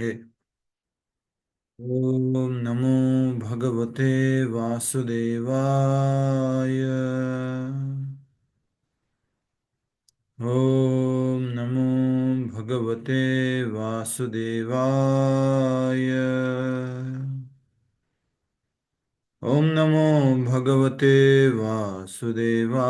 करेंगे। ओम नमो भगवते वासुदेवाय। ओम नमो भगवते वासुदेवाय। ओम नमो भगवते वासुदेवाय।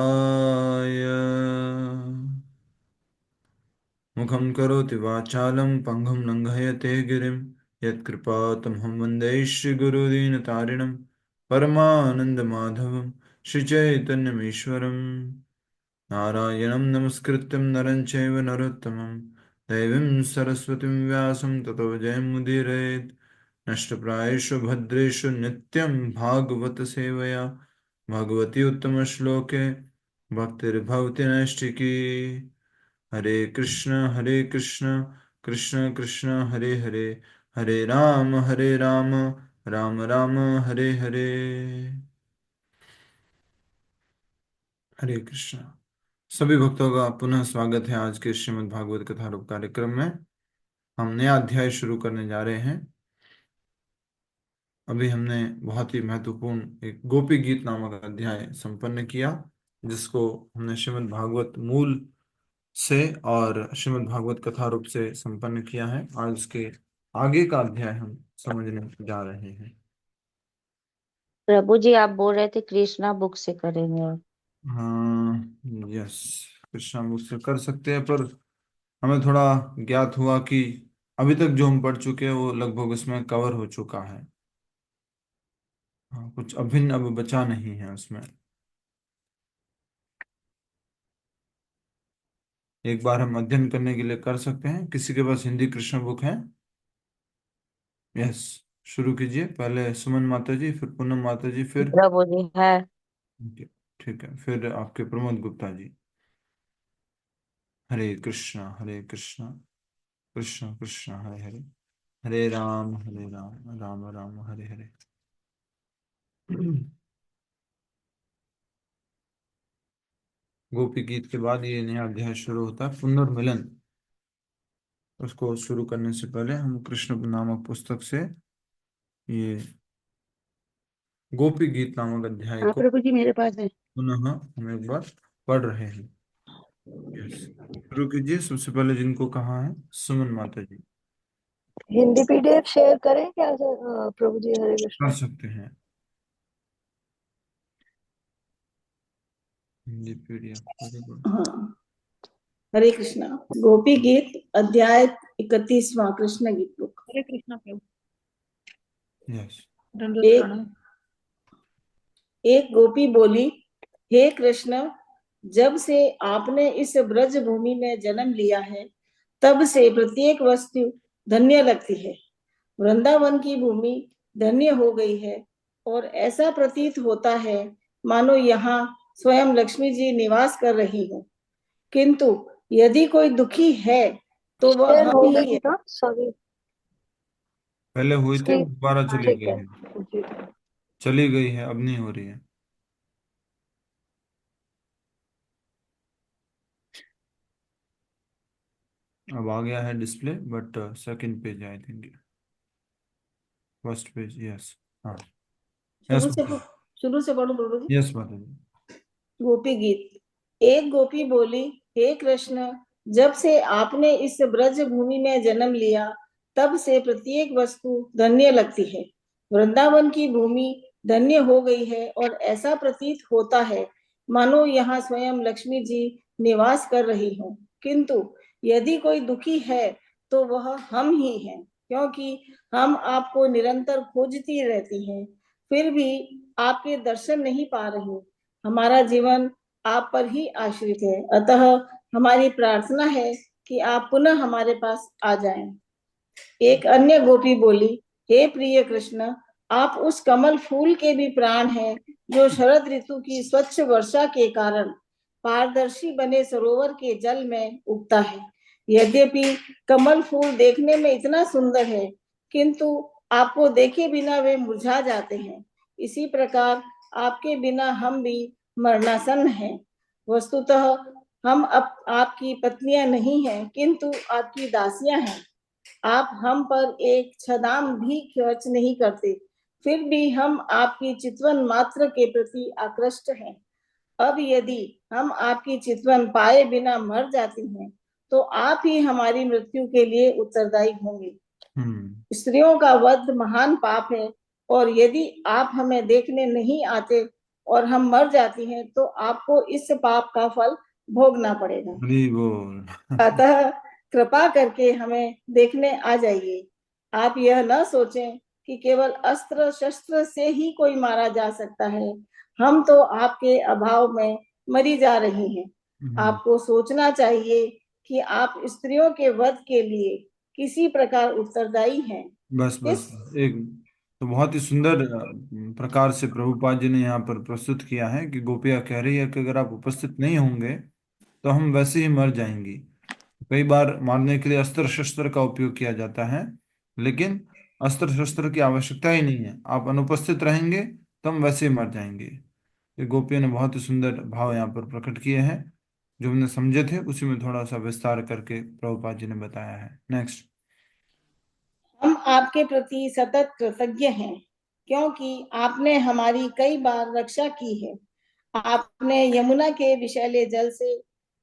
मुखं करोति वाचालं पंगुं लंघयते गिरिं यत्कृपातमहं वन्दे श्रीगुरुदीनतारिणं परमानन्दमाधवं श्रीचैतन्यमीश्वरम्। नारायणं नमस्कृत्यं नरं चैव नरोत्तमं देवीं सरस्वतीं व्यासं ततो जयमुदीरयेत्। नष्टप्रायेषु भद्रेषु नित्यं भागवत सेवया भगवती उत्तमश्लोके भक्तिर्भवति नैष्टिकी। हरे कृष्ण कृष्ण कृष्ण हरे हरे, हरे राम राम राम हरे हरे। हरे कृष्ण। सभी भक्तों का पुनः स्वागत है आज के श्रीमद् भागवत कथा रूप कार्यक्रम में। हम नया अध्याय शुरू करने जा रहे हैं। अभी हमने बहुत ही महत्वपूर्ण एक गोपी गीत नामक अध्याय संपन्न किया, जिसको हमने श्रीमद् भागवत मूल से और श्रीमद् भागवत कथा रूप से संपन्न किया है। आज उसके आगे का अध्याय हम समझने जा रहे हैं। प्रभु जी, आप बोल रहे थे कृष्णा बुक से करेंगे और हाँ, यस, कृष्णा बुक से कर सकते हैं, पर हमें थोड़ा ज्ञात हुआ कि अभी तक जो हम पढ़ चुके हैं वो लगभग उसमें कवर हो चुका है। हाँ, कुछ अभिन्न अब बचा नहीं है उसमें। एक बार हम अध्ययन करने के लिए कर सकते हैं। किसी के पास हिंदी कृष्ण बुक है? यस, शुरू कीजिए। पहले सुमन माता जी, फिर पूनम माता जी, फिर प्रभु जी है। ठीक है, फिर आपके प्रमोद गुप्ता जी। हरे कृष्ण कृष्ण कृष्ण हरे हरे, हरे राम राम राम हरे हरे। गोपी गीत के बाद ये नया अध्याय शुरू होता है, पुनर्मिलन। उसको शुरू करने से पहले हम कृष्ण नामक पुस्तक से ये गोपी गीत नामक अध्याय हाँ को प्रभु जी, मेरे पास है। पुनः हम एक बार पढ़ रहे हैं। यस, शुरू कीजिए। सबसे पहले जिनको कहा है, सुमन माता जी। हिंदी पीडीएफ शेयर करें क्या सर? प्रभु जी हरे कर कृष्णा। सकते हैं हिंदी पीडीएफ। हाँ, हरे कृष्णा। गोपी गीत अध्याय 31वां कृष्ण गीत बुक। हरे कृष्णा प्रभु। यस। एक एक गोपी बोली, हे कृष्ण, जब से आपने इस ब्रज भूमि में जन्म लिया है तब से प्रत्येक वस्तु धन्य लगती है। वृंदावन की भूमि धन्य हो गई है और ऐसा प्रतीत होता है मानो यहाँ स्वयं लक्ष्मी जी निवास कर रही हो। किंतु यदि कोई दुखी है तो वह हम ही है। सॉरी, पहले हुई थी, इसकी दोबारा चली ठीक गई है है। जी। चली गई है, अब नहीं हो रही है। अब आ गया है display, but second page I think, first page. Yes. हाँ। यस। शुरू से शुरू से पढ़ो प्रभु जी। यस माता जी। गोपी गीत। एक गोपी बोली, हे कृष्ण, जब से आपने इस ब्रज भूमि में जन्म लिया तब से प्रत्येक वस्तु धन्य लगती है। वृंदावन की भूमि धन्य हो गई है और ऐसा प्रतीत होता है मानो यहाँ स्वयं लक्ष्मी जी निवास कर रही हो। किंतु यदि कोई दुखी है तो वह हम ही हैं, क्योंकि हम आपको निरंतर खोजती रहती हैं, फिर भी आपके दर्शन नहीं पा रही। हमारा जीवन आप पर ही आश्रित है, अतः हमारी प्रार्थना है कि आप पुनः हमारे पास आ जाएं। एक अन्य गोपी बोली, हे प्रिय कृष्ण, आप उस कमल फूल के भी प्राण हैं जो शरद ऋतु की स्वच्छ वर्षा के कारण पारदर्शी बने सरोवर के जल में उगता है। यद्यपि कमल फूल देखने में इतना सुंदर है, किंतु आपको देखे बिना वे मुरझा जाते हैं। इसी प्रकार आपके बिना हम भी मरणासन हैं। वस्तुतः हम अब आपकी पत्नियां नहीं हैं, किंतु आपकी दासियां हैं। आप हम पर एक छदाम भी खर्च नहीं करते, फिर भी हम आपकी चितवन मात्र के प्रति आकृष्ट हैं। अब यदि हम आपकी चितवन पाए बिना मर जाती हैं, तो आप ही हमारी मृत्यु के लिए उत्तरदायी होंगे। स्त्रियों का वध महान पाप है, और यदि आप हमें देखने नहीं आते और हम मर जाती हैं, तो आपको इस पाप का फल भोगना पड़ेगा। अतः कृपा करके हमें देखने आ जाइए। आप यह न सोचें कि केवल अस्त्र शस्त्र से ही कोई मारा जा सकता है। हम तो आपके अभाव में मरी जा रही हैं। आपको सोचना चाहिए कि आप स्त्रियों के वध के लिए किसी प्रकार उत्तरदायी हैं। बस बस एक तो बहुत ही सुंदर प्रकार से प्रभुपाद जी ने यहाँ पर प्रस्तुत किया है कि गोपियाँ कह रही है कि अगर आप उपस्थित नहीं होंगे तो हम वैसे ही मर जाएंगी। कई बार मारने के लिए अस्त्र शस्त्र का उपयोग किया जाता है, लेकिन अस्त्र शस्त्र की आवश्यकता ही नहीं है। आप अनुपस्थित रहेंगे तो हम वैसे ही मर जाएंगे। ये गोपियों ने बहुत ही सुंदर भाव यहाँ पर प्रकट किए हैं, जो हमने समझे थे उसी में थोड़ा सा विस्तार करके प्रभुपाद जी ने बताया है। नेक्स्ट। हम आपके प्रति सतत कृतज्ञ हैं, क्योंकि आपने हमारी कई बार रक्षा की है। आपने यमुना के विषैले जल से,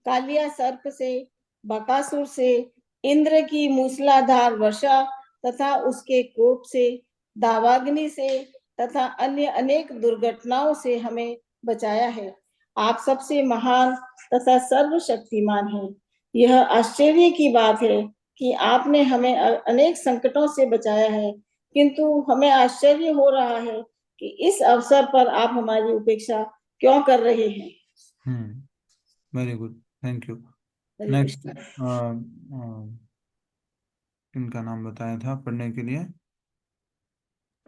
कालिया सर्प से, बकासुर से, इंद्र की मूसलाधार वर्षा तथा उसके कोप से, दावाग्नि से तथा अन्य अनेक दुर्घटनाओं से हमें बचाया है। आप सबसे महान तथा सर्वशक्तिमान हैं। यह आश्चर्य की बात है कि आपने हमें अनेक संकटों से बचाया है, किंतु हमें आश्चर्य हो रहा है कि इस अवसर पर आप हमारी उपेक्षा क्यों कर रहे हैं। Very good, thank you. Next, इनका नाम बताया था पढ़ने के लिए।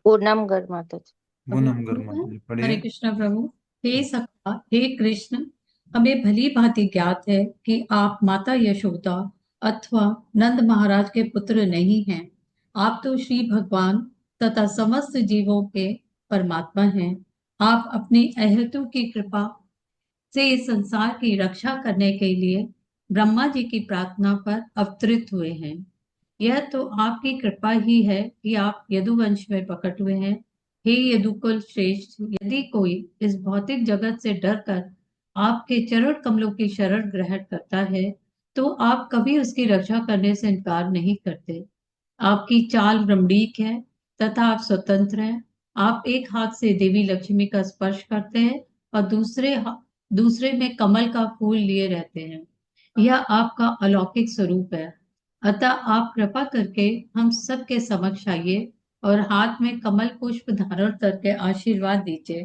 पूनम गर्ग माता जी। पूनम गर्ग माता जी, हरे पढ़िए। कृष्ण प्रभु। हे सखा, हे कृष्ण, हमें भली भांति ज्ञात है कि आप माता यशोदा अथवा नंद महाराज के पुत्र नहीं हैं। आप तो श्री भगवान तथा समस्त जीवों के परमात्मा हैं। आप अपनी अहेतु की कृपा से इस संसार की रक्षा करने के लिए ब्रह्मा जी की प्रार्थना पर अवतरित हुए हैं। यह तो आपकी कृपा ही है कि आप यदुवंश में प्रकट हुए हैं। हे यदुकुल श्रेष्ठ, यदि कोई इस भौतिक जगत से डरकर आपके चरण कमलों की शरण ग्रहण करता है, तो आप कभी उसकी रक्षा करने से इनकार नहीं करते। आपकी चाल रमणीक है तथा आप स्वतंत्र हैं। आप एक हाथ से देवी लक्ष्मी का स्पर्श करते हैं और दूसरे में कमल का फूल लिए रहते हैं। यह आपका अलौकिक स्वरूप है। अतः आप कृपा करके हम सब के समक्ष आइए और हाथ में कमल पुष्प धारण करके आशीर्वाद दीजिए।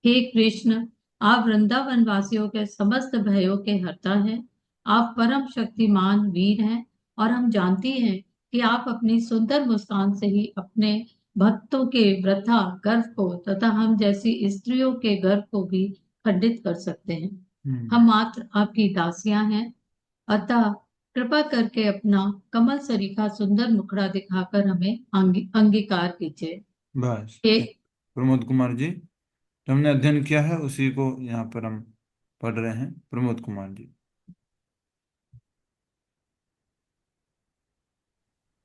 हे कृष्ण, आप वृंदावन वासियों के समस्त भयों के हर्ता हैं। आप परम शक्तिमान वीर हैं, और हम जानती हैं कि आप अपनी सुंदर मुस्कान से ही अपने भक्तों के वृथा गर्व को तथा हम जैसी स्त्रियों के गर्व को भी खंडित कर सकते हैं। हम मात्र आपकी दासियां हैं। अतः कृपा करके अपना कमल सरीखा सुंदर मुखड़ा दिखाकर हमें अंगीकार कीजिए। बस प्रमोद कुमार जी, जो हमने अध्ययन किया है उसी को यहाँ पर हम पढ़ रहे हैं। प्रमोद कुमार जी।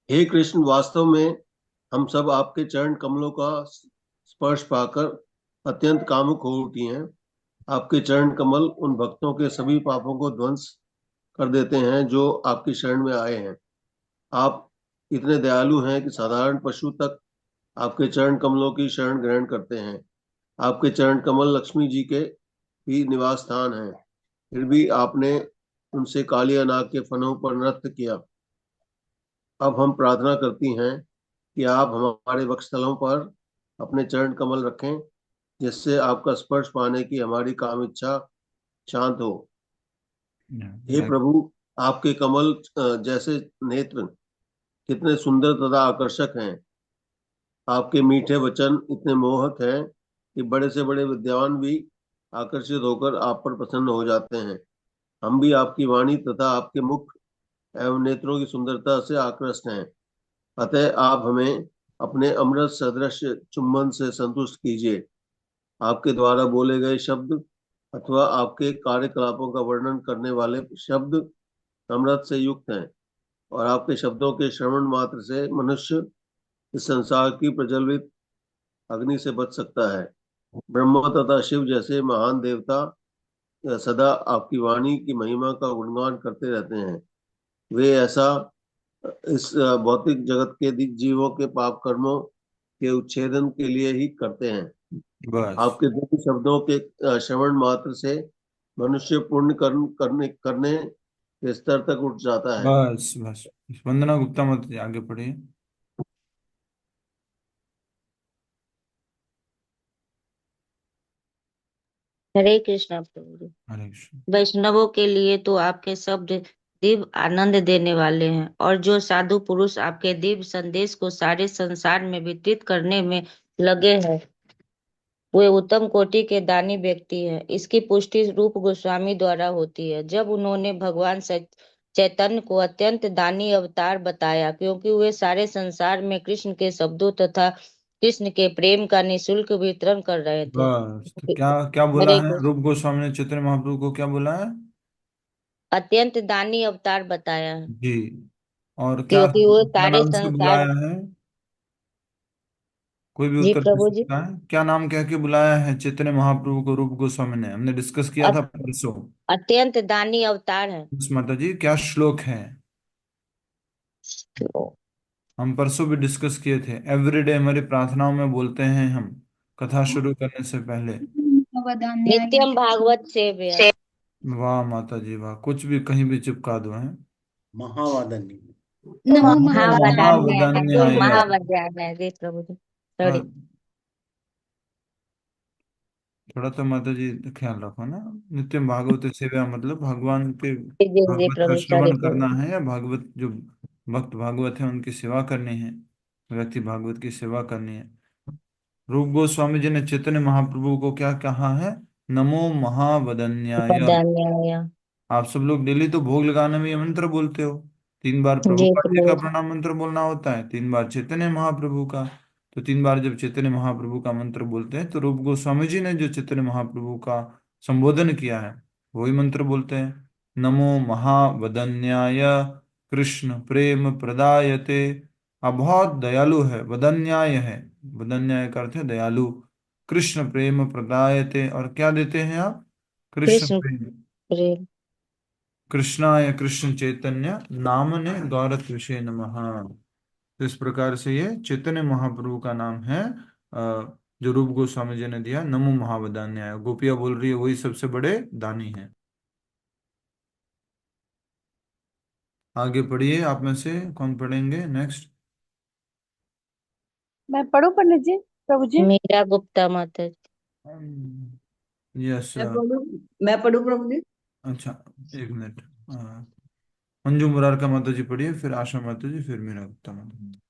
हे कृष्ण, वास्तव में हम सब आपके चरण कमलों का स्पर्श पाकर अत्यंत कामुक हो उठी हैं। आपके चरण कमल उन भक्तों के सभी पापों को ध्वंस कर देते हैं जो आपकी शरण में आए हैं। आप इतने दयालु हैं कि साधारण पशु तक आपके चरण कमलों की शरण ग्रहण करते हैं। आपके चरण कमल लक्ष्मी जी के भी निवास स्थान हैं, फिर भी आपने उनसे कालिया नाग के फनों पर नृत्य किया। अब हम प्रार्थना करती हैं कि आप हमारे वक्षस्थलों पर अपने चरण कमल रखें, जिससे आपका स्पर्श पाने की हमारी काम इच्छा शांत हो। हे प्रभु, आपके कमल जैसे नेत्र कितने सुंदर तथा आकर्षक हैं। आपके मीठे वचन इतने मोहक हैं कि बड़े से बड़े विद्वान भी आकर्षित होकर आप पर प्रसन्न हो जाते हैं। हम भी आपकी वाणी तथा आपके मुख एवं नेत्रों की सुंदरता से आकृष्ट हैं। अतः आप हमें अपने अमृत सदृश चुंबन से संतुष्ट कीजिए। आपके द्वारा बोले गए शब्द अथवा आपके कार्यकलापों का वर्णन करने वाले शब्द अमृत से युक्त हैं। और आपके शब्दों के श्रवण मात्र से मनुष्य इस संसार की प्रज्वलित अग्नि से बच सकता है। ब्रह्मा तथा शिव जैसे महान देवता सदा आपकी वाणी की महिमा का गुणगान करते रहते हैं। वे ऐसा इस भौतिक जगत के जीवों के पाप कर्मों के उच्छेदन के लिए ही करते हैं। बस आपके दिव्य शब्दों के श्रवण मात्र से मनुष्य पुण्य करने करने के स्तर तक उठ जाता है। बस बस। वंदना गुप्ता मत आगे पढ़िए। हरे कृष्णा प्रभु जी। हरे कृष्ण। वैष्णवों के लिए तो आपके शब्द दिव्य आनंद देने वाले हैं, और जो साधु पुरुष आपके दिव्य संदेश को सारे संसार में वितरित करने में लगे हैं, वे उत्तम कोटि के दानी व्यक्ति हैं। इसकी पुष्टि रूप गोस्वामी द्वारा होती है, जब उन्होंने भगवान चैतन्य को अत्यंत दानी अवतार बताया, क्योंकि वे सारे संसार में कृष्ण के शब्दों तथा कृष्ण के प्रेम का निःशुल्क वितरण कर रहे थे। बस तो क्या क्या बोला हरे है कृष्ण। रूप गोस्वामी ने चैतन्य महाप्रभु को, क्या बोला है? अत्यंत दानी अवतार बताया है, जी। और क्या क्योंकि वो क्या सारे नाम से संसार। बुलाया है? कोई भी जी उत्तर दे प्रभु जी। सकता है? क्या नाम कह के बुलाया है चैतन्य महाप्रभु को रूप गोस्वामी ने? हमने डिस्कस किया था परसों। अत्यंत दानी अवतार है। बस माता जी, क्या श्लोक है? हम परसों भी डिस्कस किए थे। एवरीडे हमारी प्रार्थनाओं में बोलते हैं हम, कथा शुरू करने से पहले। नित्यम भागवत सेव्य। वाह माता जी वाह, कुछ भी कहीं भी चिपका दो है। महावादनी। नमो नमो महावदन्याय। महावद्यान्याय। जी प्रभु जी, हाँ, सॉरी। थोड़ा तो माता जी ख्याल रखो ना। नित्यम भागवत सेवा मतलब भगवान के जी जी जी भागवत का प्रभु, सॉरी श्रवण प्रभु। करना है, या भागवत जो भक्त भागवत है उनकी सेवा करनी है, व्यक्ति भागवत की सेवा करनी है। रूप गोस्वामी जी ने चैतन्य महाप्रभु को क्या कहा है? नमो महावदन्याय। वदान्याय। आप सब लोग डेली तो भोग लगाने में ये मंत्र बोलते हो। 3 बार जी प्रभुपाद जी प्रभु का जी। प्रणाम मंत्र बोलना होता है, 3 बार चैतन्य महाप्रभु का। तो 3 बार जब चैतन्य महाप्रभु का मंत्र बोलते हैं, तो रूप गोस्वामी जी ने जो चैतन्य महाप्रभु का संबोधन किया है वही मंत्र बोलते हैं। नमो महावदन्याय कृष्ण प्रेम प्रदायते। आप बहुत दयालु है, वदन्याय है। वदन्याय का अर्थ है दयालु। कृष्ण प्रेम प्रदायते, और क्या देते हैं आप? कृष्ण कृष्ण प्रेम। प्रेम। कृष्णाय कृष्ण चैतन्य नामने गौरत विषय नमः। तो इस प्रकार से ये चैतन्य महाप्रभु का नाम है, जो रूप गोस्वामी जी ने दिया। नमो महावदान्याय, गोपिया बोल रही है वही सबसे बड़े दानी है। आगे पढ़िए, आप में से कौन पढ़ेंगे नेक्स्ट? मैं पढ़ूं पंडित जी, प्रभु जी? मीरा गुप्ता माता जी। यस। मैं पढ़ूं प्रभु जी? अच्छा, 1 मिनट। मंजू मुरारका माता जी पढ़िए, फिर आशा माता जी, फिर मीरा गुप्ता माता जी।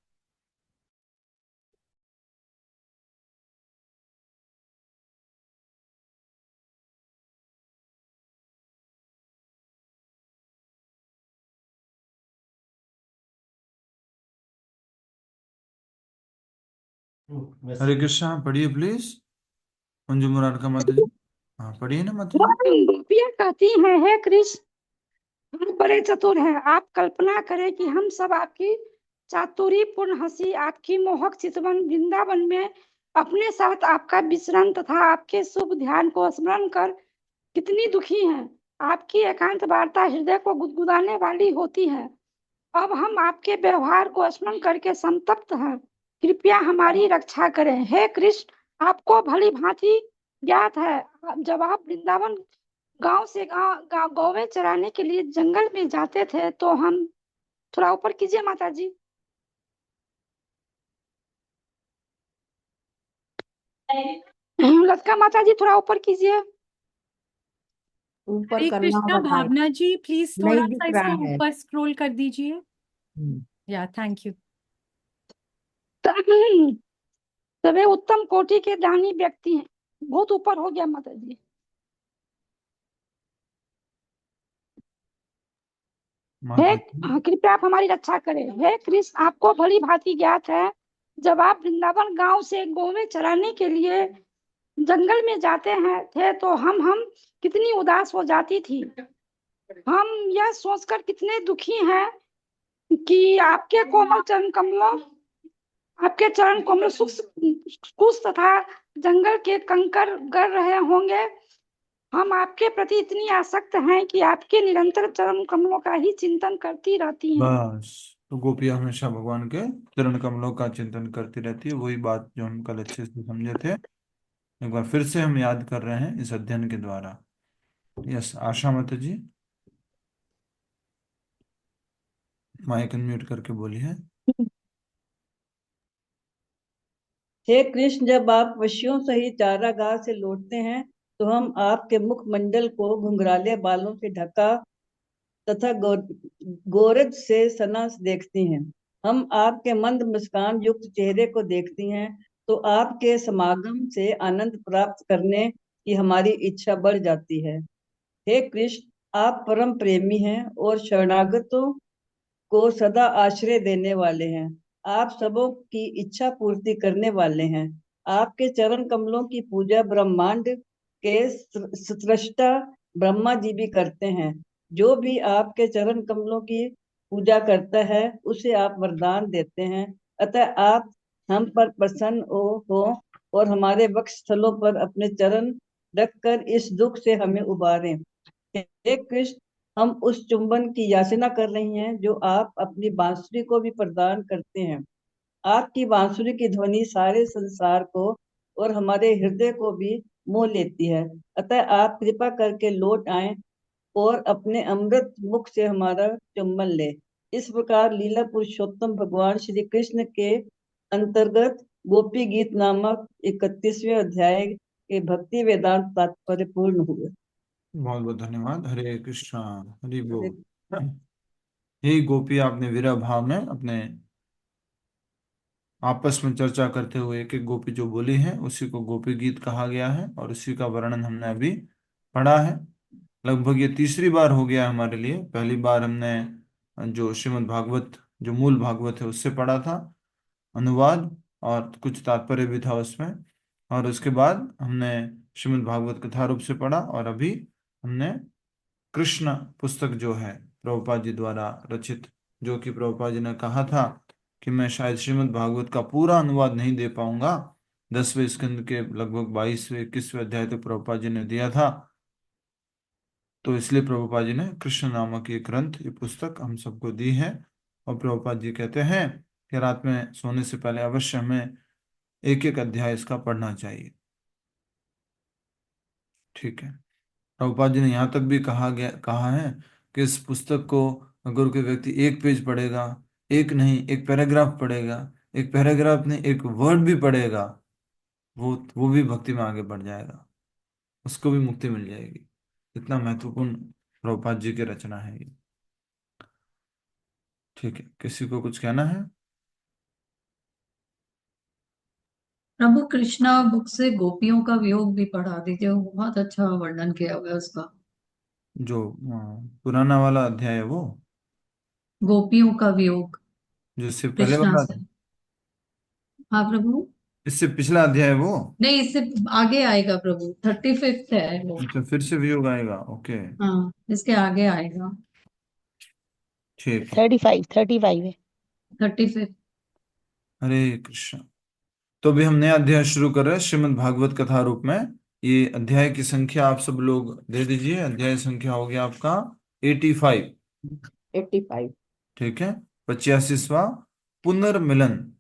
हरे कृष्णा, पढ़िए प्लीज। मंजू मुरारका माता जी, हाँ पढ़िए ना माता जी। गोपियाँ कहती हैं, हे कृष्ण, आप बड़े चतुर हैं। आप कल्पना करें कि हम सब आपकी चातुरीपूर्ण हंसी, आपकी मोहक चितवन वृंदावन में अपने साथ आपका विचरण तथा आपके शुभ ध्यान को स्मरण कर कितनी दुखी हैं। आपकी एकांत वार्ता हृदय को गुदगुदाने वाली होती है। अब हम आपके व्यवहार को स्मरण करके संतप्त हैं। कृपया हमारी रक्षा करें। हे कृष्ण, आपको भली भांति ज्ञात है, जब आप वृंदावन गांव से गौवें चराने के लिए जंगल में जाते थे तो हम, थोड़ा ऊपर कीजिए माता जी। लता माता जी थोड़ा ऊपर कीजिए। ऊपर हरे करना कृष्णा बताए, भावना जी, प्लीज नहीं थोड़ा दिख सा रहा इसको है। ऊपर स्क्रॉल कर दीजिए। या थैंक यू। वे उत्तम कोटि के दानी व्यक्ति हैं। बहुत ऊपर हो गया माता जी। हे, माता जी। कृपया आप हमारी रक्षा करें। हे कृष्ण, आपको भली भांति ज्ञात है, जब आप वृंदावन गांव से गौवें चराने के लिए जंगल में जाते हैं थे तो हम कितनी उदास हो जाती थी। हम यह सोचकर कितने दुखी हैं कि आपके चरण कमलों कुश तथा जंगल के कंकर गर रहे होंगे। हम आपके प्रति इतनी आसक्त हैं कि आपके निरंतर चरण कमलों का ही चिंतन करती रहती हैं। बस, तो गोपियां हमेशा भगवान के चरण कमलों का चिंतन करती रहती है। वही बात जो हम कल अच्छे से समझे थे, एक बार फिर से हम याद कर रहे हैं इस अध्ययन के द्वारा। यस, आशा माता जी, माइक अनम्यूट करके बोलिए। हे कृष्ण, जब आप वशियों सहित चारागाह से लौटते हैं तो हम आपके मुखमंडल को घुंघराले बालों से ढका तथा गोरज से सना देखती हैं। हम आपके मंद मुस्कान युक्त चेहरे को देखती हैं तो आपके समागम से आनंद प्राप्त करने की हमारी इच्छा बढ़ जाती है। हे कृष्ण, आप परम प्रेमी हैं और शरणागतों को सदा आश्रय देने वाले हैं। आप सबों की इच्छा पूर्ति करने वाले हैं। आपके चरण कमलों की पूजा ब्रह्मांड के सृष्टा ब्रह्मा जी भी करते हैं। जो भी आपके चरण कमलों की पूजा करता है उसे आप वरदान देते हैं। अतः आप हम पर प्रसन्न हो और हमारे वक्ष स्थलों पर अपने चरण रखकर इस दुख से हमें उबारें। हे कृष्ण, हम उस चुंबन की याचना कर रही हैं जो आप अपनी बांसुरी को भी प्रदान करते हैं। आपकी बांसुरी की ध्वनि सारे संसार को और हमारे हृदय को भी मोह लेती है। अतः आप कृपा करके लौट आएं और अपने अमृत मुख से हमारा चुंबन ले। इस प्रकार लीला पुरुषोत्तम भगवान श्री कृष्ण के अंतर्गत गोपी गीत नामक 31वें अध्याय के भक्ति वेदांत तात्पर्य पूर्ण हुए। बहुत बहुत धन्यवाद। हरे कृष्णा, हरि हरे बोल। यही गोपी आपने विरह भाव में अपने आपस में चर्चा करते हुए एक एक गोपी जो बोली है उसी को गोपी गीत कहा गया है, और उसी का वर्णन हमने अभी पढ़ा है। लगभग ये तीसरी बार हो गया हमारे लिए। पहली बार हमने जो श्रीमद् भागवत, जो मूल भागवत है, उससे पढ़ा था अनुवाद, और कुछ तात्पर्य भी था उसमें। और उसके बाद हमने श्रीमद् भागवत कथा रूप से पढ़ा, और अभी हमने कृष्ण पुस्तक जो है प्रभुपाद जी द्वारा रचित, जो कि प्रभुपाद जी ने कहा था कि मैं शायद श्रीमद् भागवत का पूरा अनुवाद नहीं दे पाऊंगा। 10वें स्कंद के लगभग 22वें 21वें अध्याय तक प्रभुपाद जी ने दिया था, तो इसलिए प्रभुपाद जी ने कृष्ण नामक ये ग्रंथ, ये पुस्तक हम सबको दी है। और प्रभुपाद जी कहते हैं कि रात में सोने से पहले अवश्य हमें एक एक अध्याय इसका पढ़ना चाहिए। ठीक है। प्रभुपाद जी ने यहाँ तक भी कहा है कि इस पुस्तक को अगर कोई व्यक्ति एक पेज पढ़ेगा, एक नहीं एक पैराग्राफ पढ़ेगा, एक पैराग्राफ नहीं एक वर्ड भी पढ़ेगा, वो भी भक्ति में आगे बढ़ जाएगा, उसको भी मुक्ति मिल जाएगी। इतना महत्वपूर्ण प्रभुपाद जी की रचना है ये। ठीक है, किसी को कुछ कहना है? प्रभु कृष्णा बुक से गोपियों का वियोग भी पढ़ा दीजिए, वो बहुत अच्छा वर्णन किया हुआ है उसका। जो पुराना वाला अध्याय है वो, गोपियों का वियोग जो इससे पहले कृष्णा वाला, से। हाँ प्रभु। इससे पिछला अध्याय है वो। नहीं, इससे आगे आएगा प्रभु, 35th है वो। अच्छा, फिर से वियोग आएगा, ओके। हाँ, इसके आगे आएगा। ठीक है। 35 है। 35th। हरे कृष्ण। तो अभी हम नया अध्याय शुरू कर रहे हैं श्रीमद् भागवत कथा रूप में। ये अध्याय की संख्या आप सब लोग दे दीजिए। अध्याय संख्या हो गया आपका 85। 85। ठीक है। 85वां पुनर्मिलन।